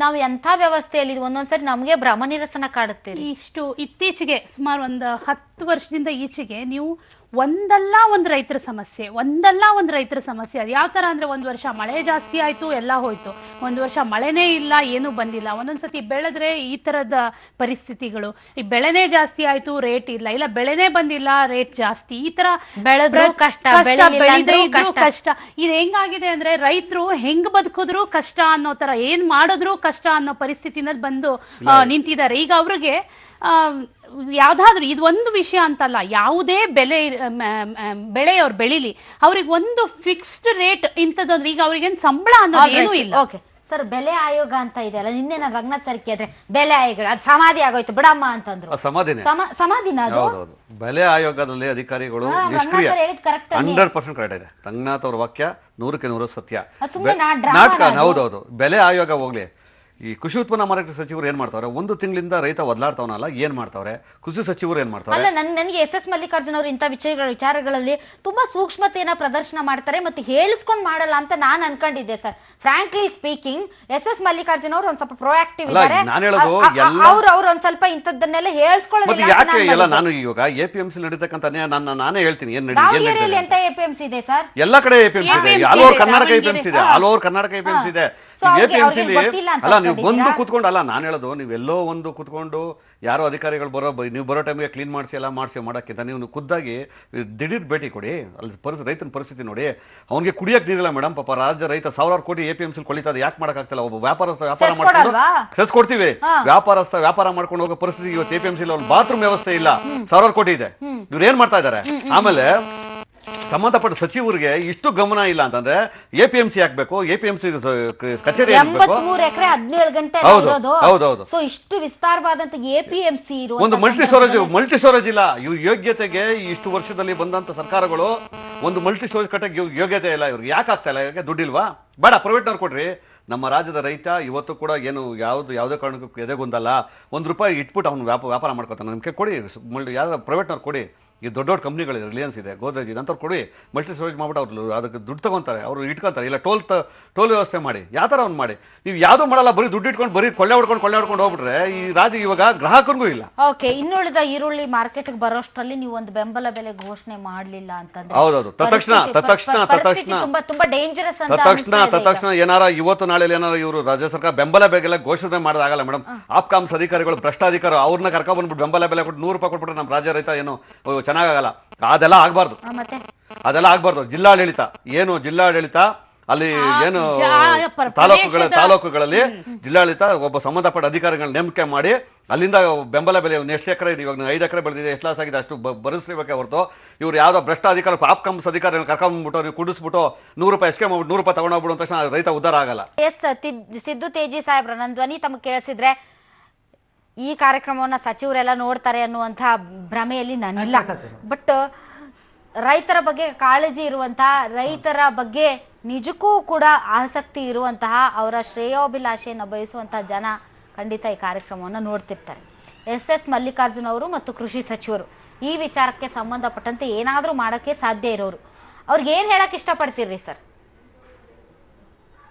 A: ನಾವು ಎಂಥ ವ್ಯವಸ್ಥೆಯಲ್ಲಿ ಒಂದೊಂದ್ಸರಿ ನಮಗೆ ಭ್ರಮ ನಿರಸನ ಕಾಡುತ್ತೆ.
H: ಇಷ್ಟು ಇತ್ತೀಚೆಗೆ ಸುಮಾರು ಒಂದು 10 ವರ್ಷದಿಂದ ಈಚೆಗೆ ನೀವು ಒಂದಲ್ಲ ಒಂದು ರೈತರ ಸಮಸ್ಯೆ ಅದು ಯಾವ ಥರ ಅಂದರೆ ಒಂದು ವರ್ಷ ಮಳೆ ಜಾಸ್ತಿ ಆಯಿತು ಎಲ್ಲ ಹೋಯ್ತು, ಒಂದು ವರ್ಷ ಮಳೆನೇ ಇಲ್ಲ ಏನೂ ಬಂದಿಲ್ಲ, ಒಂದೊಂದು ಸತಿ ಬೆಳೆದ್ರೆ ಈ ಥರದ ಪರಿಸ್ಥಿತಿಗಳು, ಈ ಬೆಳೆನೇ ಜಾಸ್ತಿ ಆಯಿತು ರೇಟ್ ಇಲ್ಲ ಬೆಳೆನೇ ಬಂದಿಲ್ಲ ರೇಟ್ ಜಾಸ್ತಿ, ಈ ಥರ
A: ಬೆಳೆದ್ರೂ ಕಷ್ಟ,
H: ಬೆಳೆದ್ರೆ ಕಷ್ಟ. ಇದು ಹೆಂಗಾಗಿದೆ ಅಂದರೆ ರೈತರು ಹೆಂಗ್ ಬದುಕಿದ್ರು ಕಷ್ಟ ಅನ್ನೋ ಥರ, ಏನು ಮಾಡಿದ್ರು ಕಷ್ಟ ಅನ್ನೋ ಪರಿಸ್ಥಿತಿನಲ್ಲಿ ಬಂದು ನಿಂತಿದ್ದಾರೆ. ಈಗ ಅವ್ರಿಗೆ ಯಾವ್ದಾದ್ರು ಇದು ಒಂದು ವಿಷಯ ಅಂತಲ್ಲ, ಯಾವುದೇ ಬೆಳೆ ಅವ್ರು ಬೆಳಿಲಿ, ಅವ್ರಿಗೆ ಒಂದು ಫಿಕ್ಸ್ಡ್ ರೇಟ್ ಇಂಥದ್ದು. ಈಗ ಅವ್ರಿಗೇನು ಸಂಬಳ ಅನ್ನೋದು ಏನೂ ಇಲ್ಲ.
A: ಓಕೆ ಸರ್, ಬೆಲೆ ಆಯೋಗ ಅಂತ ಇದೆಯಲ್ಲ, ನಿನ್ನೆ ನಾನು ರಂಗನಾಥ್ ಸರ್ ಕೇಳಿದ್ರೆ ಬೆಲೆ ಆಯೋಗ ಅದು ಸಮಾಧಿ ಆಗೋಯ್ತು ಬಿಡಮ್ಮ ಅಂತಂದ್ರು. ಸಮಾಧಿನ ಅದು
D: ಬೆಲೆ ಆಯೋಗದಲ್ಲಿ ಅಧಿಕಾರಿಗಳು ನಿಷ್ಕ್ರಿಯ. 100% ಕರೆಕ್ಟ್ ಇದೆ ರಂಗನಾಥ್ ಅವ್ರ ವಾಕ್ಯ, 100ಕ್ಕೆ 100 ಸತ್ಯ. ನಾಟಕ. ಹೌದೌದು, ಬೆಲೆ ಆಯೋಗ ಹೋಗ್ಲಿ, ಈ ಕೃಷಿ ಉತ್ಪನ್ನ ಮಾರಾಟ ಸಚಿವರು ಏನ್ ಮಾಡ್ತಾವ್ರೆ, ಒಂದು ತಿಂಗಳಿಂದ ರೈತ ಒದ್ಲಾಡ್ತಾವನಲ್ಲ, ಏನ್ ಮಾಡ್ತಾವ್ರೆ ಕೃಷಿ ಸಚಿವರು ಏನ್ ಮಾಡ್ತಾರೆ?
A: ಅಲ್ಲ, ನನಗೆ ಎಸ್ ಮಲ್ಲಿಕಾರ್ಜುನ್ ಅವರು ಇಂಥ ವಿಚಾರಗಳಲ್ಲಿ ತುಂಬಾ ಸೂಕ್ಷ್ಮತೆಯನ್ನ ಪ್ರದರ್ಶನ ಮಾಡ್ತಾರೆ ಮತ್ತು ಹೇಳಿಸ್ಕೊಂಡು ಮಾಡಲ್ಲ ಅಂತ ನಾನು ಅನ್ಕೊಂಡಿದ್ದೆ sir. Frankly speaking, yes Mallikarjun ಅವರು ಒಂದ್ ಸ್ವಲ್ಪ ಪ್ರೊಆಕ್ಟಿವ್ ಇದ್ದಾರೆ. ಅವ್ರು ಒಂದ್ ಸ್ವಲ್ಪ ಇಂಥದ್ದನ್ನೆಲ್ಲ ಹೇಳ್ಸ್ಕೊಳ್ಳೋದಿಲ್ಲ.
D: ಯಾಕೆ ಎಲ್ಲ ನಾನು ಇವಾಗ ಎಪಿಎಂಸಿ ನಡೀತಕ್ಕಂತ ನಾನೇ ಹೇಳ್ತೀನಿ ಏನ್
A: ದಾವಣಗೆರೆಯಲ್ಲಿ ಎಂತ ಎಪಿಎಂಸಿ ಇದೆ ಸರ್?
D: ಎಲ್ಲ ಕಡೆ ಎಪಿಎಂಸಿ ಇದೆ, ಆಲ್ ಓವರ್ ಕರ್ನಾಟಕ ಎಪಿಎಂಸಿ ಇದೆ, ಆಲ್ ಓವರ್ ಕರ್ನಾಟಕ ಎಪಿಎಂಸಿ ಇದೆ. ಎಪಿಎಂಸಿ ಅಲ್ಲ, ನೀವು ಬಂದು ಕೂತ್ಕೊಂಡು, ಅಲ್ಲ ನಾನು ಹೇಳೋದು, ನೀವೆಲ್ಲೋ ಒಂದು ಕೂತ್ಕೊಂಡು ಯಾರೋ ಅಧಿಕಾರಿಗಳು ನೀವು ಬರೋ ಟೈಮಿಗೆ ಕ್ಲೀನ್ ಮಾಡಿಸಿ ಮಾಡೋಕ್ಕಿಂತ ನೀವು ಖುದ್ದಾಗಿ ದಿಢೀರ್ ಭೇಟಿ ಕೊಡಿ, ಅಲ್ಲಿ ರೈತನ ಪರಿಸ್ಥಿತಿ ನೋಡಿ. ಅವ್ನಿಗೆ ಕುಡಿಯಕ್ಕೆ ನೀರಿಲ್ಲ ಮೇಡಮ್, ಪಾಪ ರಾಜ್ಯ ರೈತ ಸಾವಿರಾರು ಕೋಟಿ ಎಪಿಎಂಸಿ ಕೊಳಿತಾ ಇದೆ, ಯಾಕೆ ಮಾಡೋಕ್ಕಾಗ್ತಿಲ್ಲ? ಒಬ್ಬ ವ್ಯಾಪಾರಸ್ಥ ವ್ಯಾಪಾರ ಮಾಡ್ಕೊಂಡು ಸೆಸ್ ಕೊಡ್ತೀವಿ, ವ್ಯಾಪಾರ ಮಾಡ್ಕೊಂಡು ಹೋಗೋ ಪರಿಸ್ಥಿತಿ ಇವತ್ತು ಎಪಿಎಂಸಿ ಒಂದು ಬಾತ್ರೂಮ್ ವ್ಯವಸ್ಥೆ ಇಲ್ಲ, ಸಾವಿರಾರು ಕೋಟಿ ಇದೆ. ಇವ್ರು ಏನ್ ಮಾಡ್ತಾ ಇದ್ದಾರೆ? ಆಮೇಲೆ ಸಂಬಂಧಪಟ್ಟ ಸಚಿವರಿಗೆ ಇಷ್ಟು ಗಮನ ಇಲ್ಲ ಅಂತಂದ್ರೆ ಎಪಿಎಂಸಿ ಹಾಕ್ಬೇಕು, ಎಪಿಎಂಸಿ ಕಚೇರಿ
A: 83 ಎಕರೆ 17 ಗಂಟೆ ಇರೋದು. ಸೊ ಇಷ್ಟು ವಿಸ್ತಾರವಾದಂತ ಎಪಿಎಂಸಿ
D: ಒಂದು ಮಲ್ಟಿ ಸ್ಟೋರೇಜ್ ಇಲ್ಲ. ಇವ್ರ ಯೋಗ್ಯತೆಗೆ ಇಷ್ಟು ವರ್ಷದಲ್ಲಿ ಬಂದಂತ ಸರ್ಕಾರಗಳು ಒಂದು ಮಲ್ಟಿ ಸ್ಟೋರೇಜ್ ಕಟ್ಟಕ್ಕೆ ಯೋಗ್ಯತೆ ಇಲ್ಲ. ಇವ್ರಿಗೆ ಯಾಕೆ ಆಗ್ತಾ ಇಲ್ಲ? ಯಾಕೆ ದುಡ್ಡಿಲ್ವಾ? ಬೇಡ, ಪ್ರೈವೇಟ್ನವ್ರು ಕೊಡ್ರಿ. ನಮ್ಮ ರಾಜ್ಯದ ರೈತ ಇವತ್ತು ಕೂಡ ಏನು ಯಾವುದೇ ಕಾರಣಕ್ಕೂ ಎದೆಗೊಂದಲ್ಲ. ₹1 ಇಟ್ಬಿಟ್ಟು ಅವ್ನು ವ್ಯಾಪಾರ ಮಾಡ್ಕೊತಾನೆ. ನಮಗೆ ಕೊಡಿ, ಯಾವ್ದಾರ ಪ್ರೈವೇಟ್ನವ್ರು ಕೊಡಿ. ಈ ದೊಡ್ಡ ಕಂಪ್ನಿಗಳಿದೆ, ರಿಲಯನ್ಸ್ ಇದೆ, ಗೋದ್ರೇಜ್ ಇದೆ, ಅಂಥವ್ರು ಕೊಡಿ, ಮಲ್ಟಿ ಸ್ಟೋರೇಜ್ ಮಾಡ್ಬಿಟ್ಟು ಅವ್ರು ಅದಕ್ಕೆ ದುಡ್ಡು ತಗೊಂತಾರೆ, ಅವರು ಇಟ್ಕೊಂತಾರೆ. ಇಲ್ಲ ಟೋಲ್ ವ್ಯವಸ್ಥೆ ಮಾಡಿ, ಯಾವ ಥರ ಅವ್ನು ಮಾಡಿ. ನೀವು ಯಾವುದೂ ಮಾಡಲ್ಲ, ಬರೀ ದುಡ್ಡು ಇಟ್ಕೊಂಡು ಬರೀ ಕೊಳ್ಳೆ ಹೊಡ್ಕೊಂಡು ಹೋಗ್ಬಿಟ್ರೆ ಈ ರಾಜ್ಯ ಇವಾಗ ಗ್ರಾಹಕರಿಗೂ ಇಲ್ಲ.
A: ಓಕೆ, ಇನ್ನುಳಿದ ಈರುಳ್ಳಿ ಮಾರ್ಕೆಟ್ಗೆ ಬರೋಷ್ಟರಲ್ಲಿ ನೀವು ಒಂದು ಬೆಂಬಲ ಬೆಲೆ ಘೋಷಣೆ ಮಾಡಲಿಲ್ಲ ಅಂತಂದ್ರೆ
D: ಹೌದೌದು, ತತ್ಕ್ಷಣ
A: ತುಂಬಾ ಡೇಂಜರಸ್ ಅಂತ
D: ತತ್ಕ್ಷಣ ಏನಾರ ಇವತ್ತು ನಾಳೆ ಏನಾರ ಇವರು ರಾಜ್ಯ ಸರ್ಕಾರ ಬೆಂಬಲ ಬೆಲೆ ಘೋಷಣೆ ಮಾಡೋದಾಗಲ್ಲ ಮೇಡಮ್. ಆಪ್ಕಾಮ್ಸ್ ಅಧಿಕಾರಿಗಳು, ಭ್ರಷ್ಟಾಧಿಕಾರಿ, ಅವ್ರನ್ನ ಕರ್ಕೊಂಡು ಬಂದ್ಬಿಟ್ಟು ಬೆಂಬಲ ಬೆಲೆ ಕೊಟ್ಟು ₹100 ಕೊಟ್ಬಿಟ್ರೆ ನಮ್ಮ ರಾಜ್ಯ ರೈತ ಏನು ಚೆನ್ನಾಗಲ್ಲ. ಅದೆಲ್ಲ ಆಗ್ಬಾರ್ದು. ಜಿಲ್ಲಾಡಳಿತ ಅಲ್ಲಿ ಏನು ತಾಲೂಕುಗಳಲ್ಲಿ ಜಿಲ್ಲಾಡಳಿತ ಒಬ್ಬ ಸಂಬಂಧಪಟ್ಟ ಅಧಿಕಾರಿಗಳನ್ನ ನೇಮಕ ಮಾಡಿ ಅಲ್ಲಿಂದ ಬೆಂಬಲ ಬೆಲೆ ಎಷ್ಟು ಎಕರೆ, ಇವಾಗ 5 ಎಕರೆ ಬೆಳೆದಿದೆ, ಎಷ್ಟು ಲಾಸ್ ಆಗಿದೆ ಅಷ್ಟು ಭರಿಸಬೇಕೆ ಹೊರತು ಇವ್ರು ಯಾವುದೋ ಭ್ರಷ್ಟ ಅಧಿಕಾರಿ ಆಪ್ಕಾಮ್ಸ್ ಅಧಿಕಾರಿಗಳನ್ನ ಕರ್ಕೊಂಡ್ಬಿಟ್ಟು ನೀವು ಕುಡಿಸ್ಬಿಟ್ಟು ₹100 ಎಸ್ಕೆ ಮಾಡ್ಬಿಟ್ಟು ₹100 ತಗೊಂಡೋಗ್ಬಿಡು ಅಂತ ತಕ್ಷಣ ರೈತ ಉದ್ಧಾರ ಆಗಲ್ಲ.
A: ಸಿದ್ದು ತೇಜಿ ಸಾಹೇಬ್ರ ನನ್ನ ಧ್ವನಿ ತಮಗೆ ಕೇಳಿಸಿದ್ರೆ ಈ ಕಾರ್ಯಕ್ರಮವನ್ನ ಸಚಿವರೆಲ್ಲ ನೋಡ್ತಾರೆ ಅನ್ನುವಂಥ ಭ್ರಮೆಯಲ್ಲಿ ನಾನಿಲ್ಲ. ಬಟ್ ರೈತರ ಬಗ್ಗೆ ಕಾಳಜಿ ಇರುವಂತಹ, ರೈತರ ಬಗ್ಗೆ ನಿಜಕ್ಕೂ ಕೂಡ ಆಸಕ್ತಿ ಇರುವಂತಹ, ಅವರ ಶ್ರೇಯೋಭಿಲಾಷೆಯನ್ನು ಬಯಸುವಂತಹ ಜನ ಖಂಡಿತ ಈ ಕಾರ್ಯಕ್ರಮವನ್ನು ನೋಡ್ತಿರ್ತಾರೆ. ಎಸ್ ಮಲ್ಲಿಕಾರ್ಜುನ್ ಅವರು ಮತ್ತು ಕೃಷಿ ಸಚಿವರು ಈ ವಿಚಾರಕ್ಕೆ ಸಂಬಂಧಪಟ್ಟಂತೆ ಏನಾದರೂ ಮಾಡೋಕ್ಕೆ ಸಾಧ್ಯ ಇರೋರು, ಅವ್ರಿಗೆ ಏನು ಹೇಳಕ್ಕೆ ಇಷ್ಟಪಡ್ತೀರಿ ಸರ್?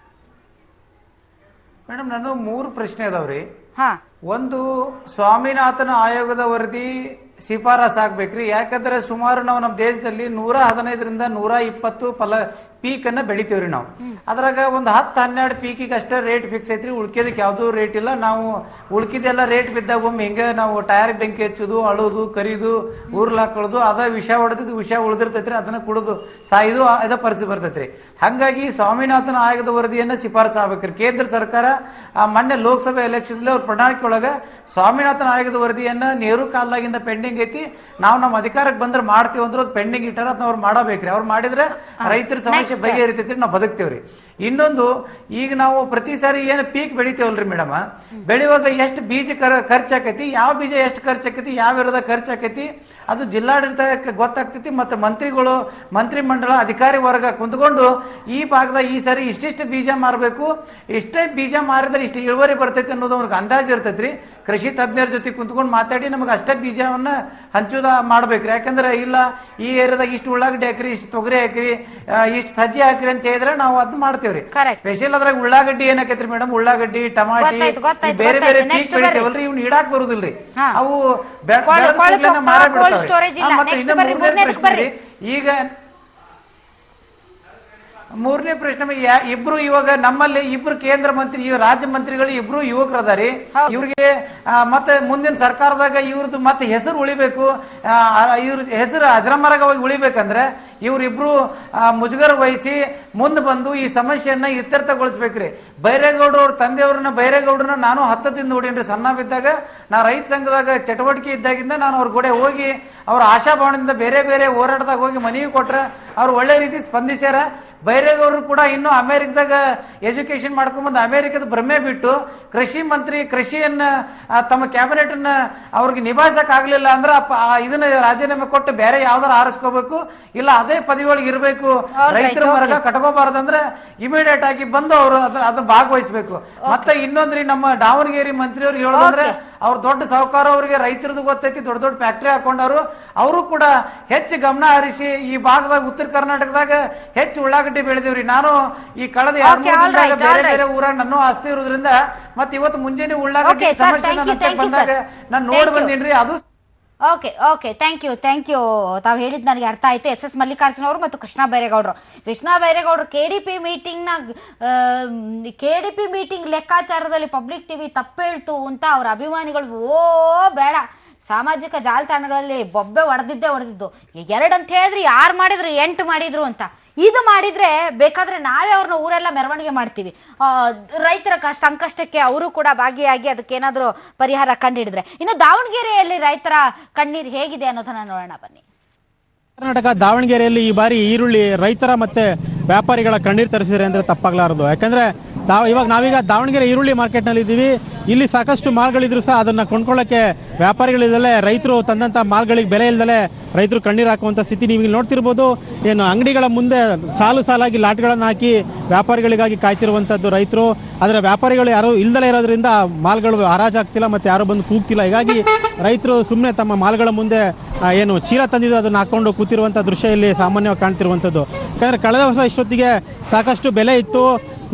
I: ಮೇಡಮ್, ನಾನು 3 ಪ್ರಶ್ನೆ ಅದಾವ್ರಿ. ಒಂದು, ಸ್ವಾಮಿನಾಥನ್ ಆಯೋಗದ ವರದಿ ಶಿಫಾರಸ್ ಆಗ್ಬೇಕ್ರಿ. ಯಾಕಂದ್ರೆ ಸುಮಾರು ನಾವು ನಮ್ಮ ದೇಶದಲ್ಲಿ 115ರಿಂದ 120 ಪೀಕ್ ಅನ್ನ ಬೆಳಿತೀವ್ರಿ ನಾವು. ಅದ್ರಾಗ ಒಂದು 10-12 ಪೀಕಿಗೆ ಅಷ್ಟೇ ರೇಟ್ ಫಿಕ್ಸ್ ಐತ್ರಿ, ಉಳ್ಕಿದಕ್ಕೆ ಯಾವ್ದು ರೇಟ್ ಇಲ್ಲ. ನಾವು ಉಳ್ಕಿದೆಲ್ಲ ರೇಟ್ ಬಿದ್ದಾಗ ಒಮ್ಮೆ ಹಿಂಗೆ ನಾವು ಟೈರ್ ಬೆಂಕಿ ಹಚ್ಚೋದು, ಅಳೋದು, ಕರಿದು, ಊರ್ಲ್ ಹಾಕೊಳ್ಳೋದು, ಅದ ವಿಷ ಹೊಡೆದಿದ್ದು ವಿಷ ಉಳಿದಿರ್ತೈತ್ರಿ, ಅದನ್ನ ಕುಡಿದು ಸಾಯ್ದು ಅದ ಪರಿಸ್ಥಿತಿ ಬರ್ತೈತ್ರಿ. ಹಂಗಾಗಿ ಸ್ವಾಮಿನಾಥನ್ ಆಯೋಗದ ವರದಿಯನ್ನ ಶಿಫಾರಸ್ ಆಗ್ಬೇಕ್ರಿ. ಕೇಂದ್ರ ಸರ್ಕಾರ ಮೊನ್ನೆ ಲೋಕಸಭೆ ಎಲೆಕ್ಷನ್ ಅವ್ರ ಪ್ರಣಾಳಿಕೆ ಒಳಗ ಸ್ವಾಮಿನಾಥನ್ ಆಯೋಗದ ವರದಿಯನ್ನ ನೆಹರು ಕಾಲದಾಗಿಂದ ಪೆಂಡಿಂಗ್ ಐತಿ, ನಾವು ನಮ್ಮ ಅಧಿಕಾರಕ್ಕೆ ಬಂದ್ರೆ ಮಾಡ್ತೀವಿ ಅಂದ್ರೆ ಅದು ಪೆಂಡಿಂಗ್ ಇಟ್ಟಾರ, ಅದನ್ನ ಅವ್ರು ಮಾಡಬೇಕ್ರಿ. ಅವ್ರು ಮಾಡಿದ್ರೆ ರೈತರ ಸಮಸ್ಯೆ ಬಗೆಹರಿತೈತ್ರಿ, ನಾವು ಬದುಕ್ತೇವ್ರಿ. ಇನ್ನೊಂದು, ಈಗ ನಾವು ಪ್ರತಿ ಸಾರಿ ಏನು ಪೀಕ್ ಬೆಳಿತೇವಲ್ರಿ ಮೇಡಮ್, ಬೆಳೆಯುವಾಗ ಎಷ್ಟು ಬೀಜ ಖರ್ಚಾಕೈತಿ, ಯಾವ ಬೀಜ ಎಷ್ಟು ಖರ್ಚಾಕೈತಿ, ಯಾವ ವಿರೋಧ ಖರ್ಚಾಕೈತಿ, ಅದು ಜಿಲ್ಲಾಡಳಿತಕ್ಕೆ ಗೊತ್ತಾಗ್ತೈತಿ. ಮತ್ತು ಮಂತ್ರಿಗಳು, ಮಂತ್ರಿ ಮಂಡಲ, ಅಧಿಕಾರಿ ವರ್ಗ ಕುಂತ್ಕೊಂಡು ಈ ಭಾಗದ ಈ ಸರಿ ಇಷ್ಟಿಷ್ಟು ಬೀಜ ಮಾರಬೇಕು, ಇಷ್ಟೇ ಬೀಜ ಮಾರಿದ್ರೆ ಇಷ್ಟು ಇಳುವರಿ ಬರ್ತೈತಿ ಅನ್ನೋದು ಅವ್ರಿಗೆ ಅಂದಾಜು ಇರ್ತೈತ್ರಿ. ಕೃಷಿ ತಜ್ಞರ ಜೊತೆ ಕುಂತ್ಕೊಂಡು ಮಾತಾಡಿ ನಮಗೆ ಅಷ್ಟೇ ಬೀಜವನ್ನ ಹಂಚೋದ ಮಾಡ್ಬೇಕ್ರಿ. ಯಾಕಂದ್ರೆ ಇಲ್ಲ ಈ ಏರಿಯಾದಾಗ ಇಷ್ಟು ಉಳ್ಳಾಗಡ್ಡಿ ಹಾಕ್ರಿ, ಇಷ್ಟು ತೊಗರಿ ಹಾಕ್ರಿ, ಇಷ್ಟು ಸಜ್ಜೆ ಹಾಕ್ರಿ ಅಂತ ಹೇಳಿದ್ರೆ ನಾವು ಅದನ್ನ ಮಾಡ್ತೇವೆ. ಮಾಡ್ತೇವ್ರಿ. ಸ್ಪೆಷಲ್ ಅದ್ರಾಗ ಉಳ್ಳಾಗಡ್ಡಿ ಏನಾಕೈತ್ರಿ ಮೇಡಮ್, ಉಳ್ಳಾಗಡ್ಡಿ, ಟಮಾಟಿ, ಬೇರೆ ಬೇರೆ ಪೀಕ್ ಬೆಳಿತೇವಲ್ರಿ, ಇವ್ನ ಇಡಾಕ್ ಬರುದಿಲ್ರಿ. ಅವು ಈಗ ಮೂರನೇ ಪ್ರಶ್ನೆ, ಇಬ್ರು ಇವಾಗ ನಮ್ಮಲ್ಲಿ ಇಬ್ರು ಕೇಂದ್ರ ಮಂತ್ರಿ, ರಾಜ್ಯ ಮಂತ್ರಿಗಳು ಇಬ್ರು ಯುವಕರದಾರಿ. ಇವ್ರಿಗೆ ಮತ್ತೆ ಮುಂದಿನ ಸರ್ಕಾರದಾಗ ಇವ್ರದ್ದು ಮತ್ತೆ ಹೆಸರು ಉಳಿಬೇಕು, ಇವ್ರ ಹೆಸರು ಅಜರಾಮರವಾಗಿ ಉಳಿಬೇಕಂದ್ರೆ ಇವ್ರಿಬ್ರು ಮುಜುಗರ ವಹಿಸಿ ಮುಂದೆ ಬಂದು ಈ ಸಮಸ್ಯೆಯನ್ನ ಇತ್ಯರ್ಥಗೊಳಿಸ್ಬೇಕ್ರಿ. ಬೈರೇಗೌಡರು ಅವ್ರ ತಂದೆಯವ್ರನ್ನ, ಬೈರೇಗೌಡರನ್ನ ನಾನು 10 ದಿನ ನೋಡೀನ್ರಿ. ಸಣ್ಣ ಬಿದ್ದಾಗ ನಾ ರೈತ ಸಂಘದಾಗ ಚಟುವಟಿಕೆ ಇದ್ದಾಗಿಂದ ನಾನು ಅವ್ರ ಕೂಡ ಹೋಗಿ ಅವ್ರ ಆಶಾಭಾವನದಿಂದ ಬೇರೆ ಬೇರೆ ಹೋರಾಟದಾಗ ಹೋಗಿ ಮನವಿ ಕೊಟ್ರ ಅವ್ರು ಒಳ್ಳೆ ರೀತಿ ಸ್ಪಂದಿಸ್ಯಾರ. ಬೈರೇಗೌಡರು ಕೂಡ ಇನ್ನು ಅಮೆರಿಕದಾಗ ಎಜುಕೇಶನ್ ಮಾಡ್ಕೊಂಡ್ಬಂದು ಅಮೆರಿಕದ ಭ್ರಮೆ ಬಿಟ್ಟು ಕೃಷಿ ಮಂತ್ರಿ, ಕೃಷಿಯನ್ನ ತಮ್ಮ ಕ್ಯಾಬಿನೆಟ್ ಅನ್ನ ಅವ್ರಿಗೆ ನಿಭಾಯಿಸಕ್ ಆಗ್ಲಿಲ್ಲ ಅಂದ್ರೆ ಇದನ್ನ ರಾಜೀನಾಮೆ ಕೊಟ್ಟು ಬೇರೆ ಯಾವ್ದಾರು ಆರಿಸ್ಕೋಬೇಕು, ಇಲ್ಲ ಅದೇ ಪದವಿ ಒಳಗೆ ಇರಬೇಕು. ರೈತರ ವರ್ಗ ಕಟ್ಕೋಬಾರ್ದಂದ್ರೆ ಇಮಿಡಿಯೇಟ್ ಆಗಿ ಬಂದು ಅವರು ಅದನ್ನ ಭಾಗವಹಿಸಬೇಕು. ಮತ್ತೆ ಇನ್ನೊಂದ್ರಿ, ನಮ್ಮ ದಾವಣಗೆರೆ ಮಂತ್ರಿಯವ್ರು ಹೇಳೋದಂದ್ರೆ ಅವ್ರು ದೊಡ್ಡ ಸಾಹುಕಾರ, ಅವ್ರಿಗೆ ರೈತರದ್ದು ಗೊತ್ತೈತಿ, ದೊಡ್ಡ ದೊಡ್ಡ ಫ್ಯಾಕ್ಟ್ರಿ ಹಾಕೊಂಡವ್ರು. ಅವರು ಕೂಡ ಹೆಚ್ಚು ಗಮನ ಹರಿಸಿ ಈ ಭಾಗದಾಗ ಉತ್ತರ ಕರ್ನಾಟಕದಾಗ ಹೆಚ್ಚು ಉಳ್ಳಾಗಡ್ಡಿ ಬೆಳೆದಿವ್ರಿ. ನಾನು ಈ ಕಳೆದ 2-3 ದಿನದಾಗ ಬೇರೆ ಬೇರೆ ಊರಾಗ ನನ್ನ ಆಸ್ತಿ ಇರೋದ್ರಿಂದ ಮತ್ತೆ ಇವತ್ತು ಮುಂಜಾನೆ ಉಳ್ಳಾಗಡ್ಡಿ ಸಮಸ್ಯೆ ಬಂದಾಗ ನಾನು ನೋಡಿ ಬಂದಿನ್ರಿ. ಅದು
A: ಓಕೆ ಥ್ಯಾಂಕ್ ಯು. ತಾವು ಹೇಳಿದ್ ನನಗೆ ಅರ್ಥ ಆಯ್ತು. ಎಸ್ ಮಲ್ಲಿಕಾರ್ಜುನ ಅವರು ಮತ್ತು ಕೃಷ್ಣ ಬೈರೇಗೌಡರು KDP ಮೀಟಿಂಗ್ ಲೆಕ್ಕಾಚಾರದಲ್ಲಿ ಪಬ್ಲಿಕ್ ಟಿವಿ ತಪ್ಪು ಹೇಳ್ತು ಅಂತ ಅವ್ರ ಅಭಿಮಾನಿಗಳು ಬೇಡ ಸಾಮಾಜಿಕ ಜಾಲತಾಣಗಳಲ್ಲಿ ಬೊಬ್ಬೆ ಹೊಡೆದಿದ್ದು 2 ಅಂತ ಹೇಳಿದ್ರಿ, 6 ಮಾಡಿದ್ರು 8 ಮಾಡಿದ್ರು ಅಂತ. ಇದು ಮಾಡಿದ್ರೆ ಬೇಕಾದ್ರೆ ನಾವೇ ಅವ್ರನ್ನ ಊರೆಲ್ಲ ಮೆರವಣಿಗೆ ಮಾಡ್ತೀವಿ. ರೈತರ ಸಂಕಷ್ಟಕ್ಕೆ ಅವರು ಕೂಡ ಭಾಗಿಯಾಗಿ ಅದಕ್ಕೇನಾದ್ರೂ ಪರಿಹಾರ ಕಂಡಿಡಿದ್ರೆ. ಇನ್ನು ದಾವಣಗೆರೆಯಲ್ಲಿ ರೈತರ ಕಣ್ಣೀರು ಹೇಗಿದೆ ಅನ್ನೋದನ್ನ ನೋಡೋಣ ಬನ್ನಿ.
Q: ಕರ್ನಾಟಕ ದಾವಣಗೆರೆಯಲ್ಲಿ ಈ ಬಾರಿ ಈರುಳ್ಳಿ ರೈತರ ಮತ್ತೆ ವ್ಯಾಪಾರಿಗಳ ಕಣ್ಣೀರು ತರಿಸಿದ್ರೆ ಅಂದರೆ ತಪ್ಪಾಗಲಾರದು. ಯಾಕಂದರೆ ಇವಾಗ ನಾವೀಗ ದಾವಣಗೆರೆ ಈರುಳ್ಳಿ ಮಾರ್ಕೆಟ್ನಲ್ಲಿ ಇದ್ದೀವಿ. ಇಲ್ಲಿ ಸಾಕಷ್ಟು ಮಾಲ್ಗಳಿದ್ರು ಸಹ ಅದನ್ನು ಕೊಂಡ್ಕೊಳ್ಳೋಕ್ಕೆ ವ್ಯಾಪಾರಿಗಳಿದ್ದಲೇ, ರೈತರು ತಂದಂಥ ಮಾಲ್ಗಳಿಗೆ ಬೆಲೆ ಇಲ್ಲದಲೇ ರೈತರು ಕಣ್ಣೀರು ಹಾಕುವಂಥ ಸ್ಥಿತಿ ನೀವು ಇಲ್ಲಿ ನೋಡ್ತಿರ್ಬೋದು. ಏನು ಅಂಗಡಿಗಳ ಮುಂದೆ ಸಾಲಾಗಿ ಲಾಟ್ಗಳನ್ನು ಹಾಕಿ ವ್ಯಾಪಾರಿಗಳಿಗಾಗಿ ಕಾಯ್ತಿರುವಂಥದ್ದು ರೈತರು. ಆದರೆ ವ್ಯಾಪಾರಿಗಳು ಯಾರು ಇಲ್ದಲೇ ಇರೋದ್ರಿಂದ ಮಾಲ್ಗಳು ಹರಾಜಾಗ್ತಿಲ್ಲ ಮತ್ತು ಯಾರು ಬಂದು ಕೂಗ್ತಿಲ್ಲ. ಹೀಗಾಗಿ ರೈತರು ಸುಮ್ಮನೆ ತಮ್ಮ ಮಾಲ್ಗಳ ಮುಂದೆ ಏನು ಚೀಲ ತಂದಿದ್ರು ಅದನ್ನು ಹಾಕ್ಕೊಂಡು ಕೂತಿರುವಂಥ ದೃಶ್ಯ ಇಲ್ಲಿ ಸಾಮಾನ್ಯವಾಗಿ ಕಾಣ್ತಿರುವಂಥದ್ದು. ಯಾಕಂದರೆ ಕಳೆದ ವರ್ಷ ಇಷ್ಟೊತ್ತಿಗೆ ಸಾಕಷ್ಟು ಬೆಲೆ ಇತ್ತು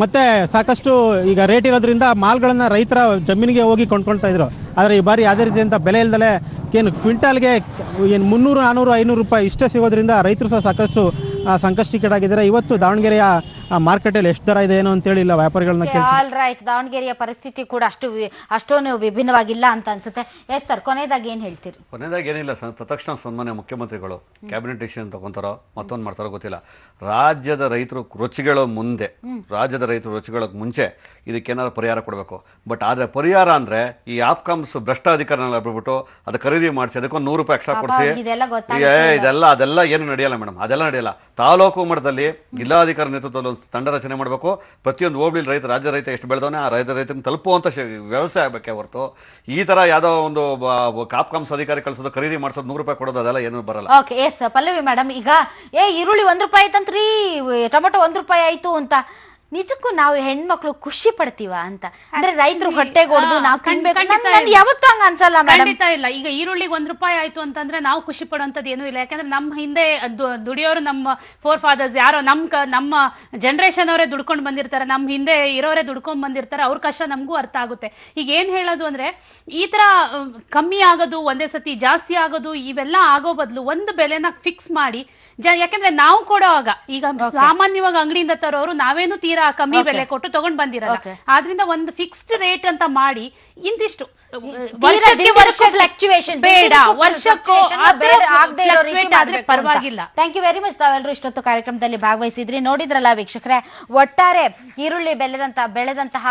Q: ಮತ್ತು ಸಾಕಷ್ಟು ಈಗ ರೇಟ್ ಇರೋದ್ರಿಂದ ಮಾಲ್ಗಳನ್ನು ರೈತರ ಜಮೀನಿಗೆ ಹೋಗಿ ಕೊಂಡ್ಕೊಳ್ತಾ ಇದ್ರು. ಆದರೆ ಈ ಬಾರಿ ಯಾವುದೇ ರೀತಿಯಂಥ ಬೆಲೆ ಇಲ್ಲದಲೇ ಏನು ಕ್ವಿಂಟಾಲ್ಗೆ ಏನು 300, 400, 500 ರೂಪಾಯಿ ಇಷ್ಟೇ ಸಿಗೋದ್ರಿಂದ ರೈತರು ಸಹ ಸಾಕಷ್ಟು ಸಂಕಷ್ಟಕ್ಕೀಡಾಗಿದ್ದಾರೆ. ಇವತ್ತು ದಾವಣಗೆರೆಯ ಮಾರ್ಕೆಟಲ್ಲಿ ಎಷ್ಟು ದರ ಇದೆ ಏನೋ ಅಂತೇಳಿ ಇಲ್ಲ ವ್ಯಾಪಾರಿಗಳನ್ನ
A: ರೈಟ್. ದಾವಣಗೆರೆಯ ಪರಿಸ್ಥಿತಿ ಕೂಡ ಅಷ್ಟೊಂದು ವಿಭಿನ್ನವಾಗಿಲ್ಲ ಅಂತ ಅನ್ಸುತ್ತೆ. ಎಸ್ ಸರ್, ಕೊನೆಯದಾಗಿ ಏನು ಹೇಳ್ತೀರಿ?
D: ಕೊನೆಯದಾಗಿ ಏನಿಲ್ಲ ಸರ್, ತಕ್ಷಣ ಸನ್ಮಾನ್ಯ ಮುಖ್ಯಮಂತ್ರಿಗಳು ಕ್ಯಾಬಿನೆಟ್ ಡಿಸಿಷನ್ ತಗೊಂತಾರೋ ಮತ್ತೊಂದು ಮಾಡ್ತಾರೋ ಗೊತ್ತಿಲ್ಲ. ರಾಜ್ಯದ ರೈತರು ರುಚಿಗಳಕ್ಕೆ ಮುಂಚೆ ಇದಕ್ಕೇನಾದ್ರು ಪರಿಹಾರ ಕೊಡಬೇಕು. ಬಟ್ ಆದರೆ ಪರಿಹಾರ ಅಂದರೆ ಈ ಆಪ್ಕಾಮ್ಸ್ ಭ್ರಷ್ಟ ಅಧಿಕಾರಿನೆಲ್ಲ ಬಿಟ್ಬಿಟ್ಟು ಅದು ಖರೀದಿ ಮಾಡಿಸಿ ಅದಕ್ಕೊಂದು 100 ರೂಪಾಯಿ ಎಕ್ಸ್ಟ್ರಾ ಕೊಡಿಸಿ ಅದೆಲ್ಲ ಏನು ನಡೆಯಲ್ಲ ಮೇಡಮ್, ಅದೆಲ್ಲ ನಡೆಯಲ್ಲ. ತಾಲೂಕು ಮಟ್ಟದಲ್ಲಿ ಜಿಲ್ಲಾಧಿಕಾರಿ ನೇತೃತ್ವದಲ್ಲಿ ಒಂದು ತಂಡ ರಚನೆ ಮಾಡಬೇಕು. ಪ್ರತಿಯೊಂದು ಹೋಬಳಿ ರಾಜ್ಯ ರೈತ ಎಷ್ಟು ಬೆಳೆದವನೇ ಆ ರೈತನ ತಲುಪುವಂಥ ವ್ಯವಸ್ಥೆ ಆಗಬೇಕೇ ಹೊರತು ಈ ಥರ ಯಾವುದೋ ಒಂದು ಆಪ್ಕಾಮ್ಸ್ ಅಧಿಕಾರಿ ಕಳಿಸೋದು, ಖರೀದಿ ಮಾಡಿಸೋದು, 100 ರೂಪಾಯಿ ಕೊಡೋದು ಅದೆಲ್ಲ ಏನು ಬರಲ್ಲ.
A: ಓಕೆ ಎಸ್ ಪಲ್ಲವಿ ಮೇಡಮ್, ಈಗ ಈರುಳ್ಳಿ 1 ರೂಪಾಯಿ ಆಯ್ತಂತ್ರಿ, ಟೊಮೆಟೊ 1 ರೂಪಾಯಿ ಆಯ್ತು ಅಂತ ನಿಜಕ್ಕೂ ನಾವು ಹೆಣ್ಮಕ್ಳು ಖುಷಿ ಪಡ್ತೀವ ಅಂತ? ಅಂದ್ರೆ ರೈತರು ಹೊಟ್ಟೆಗೊಡ್ದು ನಾವು ತಿನ್ಬೇಕು ಯಾವತ್ತೂ ಹಂಗ ಅನ್ಸಲ್ಲ ಮೇಡಮ್.
H: ಖಂಡಿತ ಇಲ್ಲ. ಈಗ ಈರುಳ್ಳಿಗೆ 1 ರೂಪಾಯಿ ಆಯ್ತು ಅಂತಂದ್ರೆ ನಾವು ಖುಷಿ ಪಡುವಂಥದ್ದು ಏನೂ ಇಲ್ಲ. ಯಾಕಂದ್ರೆ ನಮ್ಮ ಹಿಂದೆ ದುಡಿಯೋರು, ನಮ್ಮ ಫೋರ್ ಫಾದರ್ಸ್ ಯಾರೋ ನಮ್ಮ ಜನರೇಷನ್ ಅವರೇ ದುಡ್ಕೊಂಡು ಬಂದಿರ್ತಾರೆ, ನಮ್ಮ ಹಿಂದೆ ಇರೋರೇ ದುಡ್ಕೊಂಡ್ ಬಂದಿರ್ತಾರೆ. ಅವ್ರ ಕಷ್ಟ ನಮಗೂ ಅರ್ಥ ಆಗುತ್ತೆ. ಈಗ ಏನ್ ಹೇಳೋದು ಅಂದ್ರೆ ಈ ತರ ಕಮ್ಮಿ ಆಗೋದು, ಒಂದೇ ಸತಿ ಜಾಸ್ತಿ ಆಗೋದು, ಇವೆಲ್ಲ ಆಗೋ ಬದಲು ಒಂದು ಬೆಲೆನ ಫಿಕ್ಸ್ ಮಾಡಿ ಯಾಕಂದ್ರೆ ನಾವು ಕೊಡೋವಾಗ ಈಗ ಸಾಮಾನ್ಯವಾಗಿ ಅಂಗಡಿಯಿಂದ ತರೋರು ನಾವೇನು ತೀರಾ ಕಮ್ಮಿ ಬೆಲೆ ಕೊಟ್ಟು ತಗೊಂಡ್ ಬಂದಿರಲ್ಲ. ಆದ್ರಿಂದ ಒಂದು ಫಿಕ್ಸ್ಡ್ ರೇಟ್ ಅಂತ ಮಾಡಿ ಇಂತಿಷ್ಟು ಪರವಾಗಿಲ್ಲ.
A: Thank you very much. ತಾವೆಲ್ಲರೂ ಇಷ್ಟೊತ್ತು ಕಾರ್ಯಕ್ರಮದಲ್ಲಿ ಭಾಗವಹಿಸಿದ್ರಿ. ನೋಡಿದ್ರಲ್ಲ ವೀಕ್ಷಕರೇ, ಒಟ್ಟಾರೆ ಈರುಳ್ಳಿ ಬೆಳೆದಂತಹ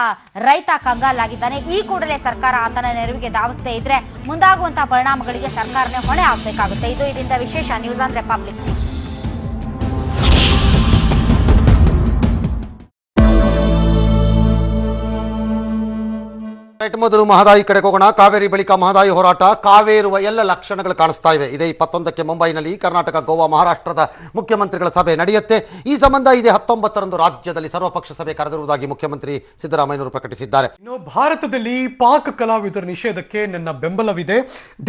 A: ರೈತ ಕಂಗಾಲಾಗಿದ್ದಾನೆ. ಈ ಕೂಡಲೇ ಸರ್ಕಾರ ಆತನ ನೆರವಿಗೆ ಧಾವಿಸದೇ ಇದ್ರೆ ಮುಂದಾಗುವಂತಹ ಪರಿಣಾಮಗಳಿಗೆ ಸರ್ಕಾರನೇ ಹೊಣೆ ಆಗಬೇಕಾಗುತ್ತೆ. ಇದು ಇದರಿಂದ ವಿಶೇಷ ನ್ಯೂಸ್ ಆನ್ ರಿಪಬ್ಲಿಕ್.
R: ಮೊದಲು ಮಹದಾಯಿ ಕಡೆಗೆ ಹೋಗೋಣ. ಕಾವೇರಿ ಬಳಿಕ ಮಹದಾಯಿ ಹೋರಾಟ ಕಾವೇರುವ ಎಲ್ಲ ಲಕ್ಷಣಗಳು ಕಾಣಿಸ್ತಾ ಇವೆ. ಇದೇ 21ಕ್ಕೆ ಮುಂಬೈನಲ್ಲಿ ಕರ್ನಾಟಕ, ಗೋವಾ, ಮಹಾರಾಷ್ಟ್ರದ ಮುಖ್ಯಮಂತ್ರಿಗಳ ಸಭೆ ನಡೆಯುತ್ತೆ. ಈ ಸಂಬಂಧ ಇದೇ 19ರಂದು ರಾಜ್ಯದಲ್ಲಿ ಸರ್ವಪಕ್ಷ ಸಭೆ ಕರೆದಿರುವುದಾಗಿ ಮುಖ್ಯಮಂತ್ರಿ ಸಿದ್ದರಾಮಯ್ಯನವರು ಪ್ರಕಟಿಸಿದ್ದಾರೆ.
S: ಇನ್ನು ಭಾರತದಲ್ಲಿ ಪಾಕ್ ಕಲಾವಿದರ ನಿಷೇಧಕ್ಕೆ ನನ್ನ ಬೆಂಬಲವಿದೆ.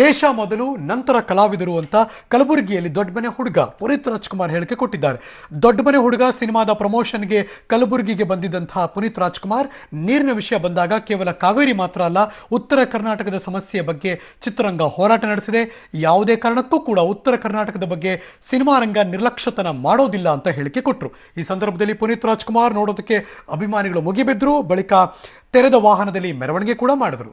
S: ದೇಶ ಮೊದಲು ನಂತರ ಕಲಾವಿದರು ಅಂತ ಕಲಬುರಗಿಯಲ್ಲಿ ದೊಡ್ಡಮನೆ ಹುಡುಗ ಪುನೀತ್ ರಾಜ್ಕುಮಾರ್ ಹೇಳಿಕೆ ಕೊಟ್ಟಿದ್ದಾರೆ. ದೊಡ್ಡಮನೆ ಹುಡುಗ ಸಿನಿಮಾದ ಪ್ರಮೋಷನ್ಗೆ ಕಲಬುರಗಿಗೆ ಬಂದಿದ್ದಂತಹ ಪುನೀತ್ ರಾಜ್ಕುಮಾರ್ ನೀರಿನ ವಿಷಯ ಬಂದಾಗ ಕೇವಲ ಕಾವೇರಿ ಮಾತ್ರ ಅಲ್ಲ, ಉತ್ತರ ಕರ್ನಾಟಕದ ಸಮಸ್ಯೆಯ ಬಗ್ಗೆ ಚಿತ್ರರಂಗ ಹೋರಾಟ ನಡೆಸಿದೆ. ಯಾವುದೇ ಕಾರಣಕ್ಕೂ ಕೂಡ ಉತ್ತರ ಕರ್ನಾಟಕದ ಬಗ್ಗೆ ಸಿನಿಮಾ ರಂಗ ನಿರ್ಲಕ್ಷ್ಯತನ ಮಾಡೋದಿಲ್ಲ ಅಂತ ಹೇಳಿಕೆ ಕೊಟ್ಟರು. ಈ ಸಂದರ್ಭದಲ್ಲಿ ಪುನೀತ್ ರಾಜ್ಕುಮಾರ್ ನೋಡೋದಕ್ಕೆ ಅಭಿಮಾನಿಗಳು ಮುಗಿಬಿದ್ರು. ಬಳಿಕ ತೆರೆದ ವಾಹನದಲ್ಲಿ ಮೆರವಣಿಗೆ ಕೂಡ ಮಾಡಿದರು.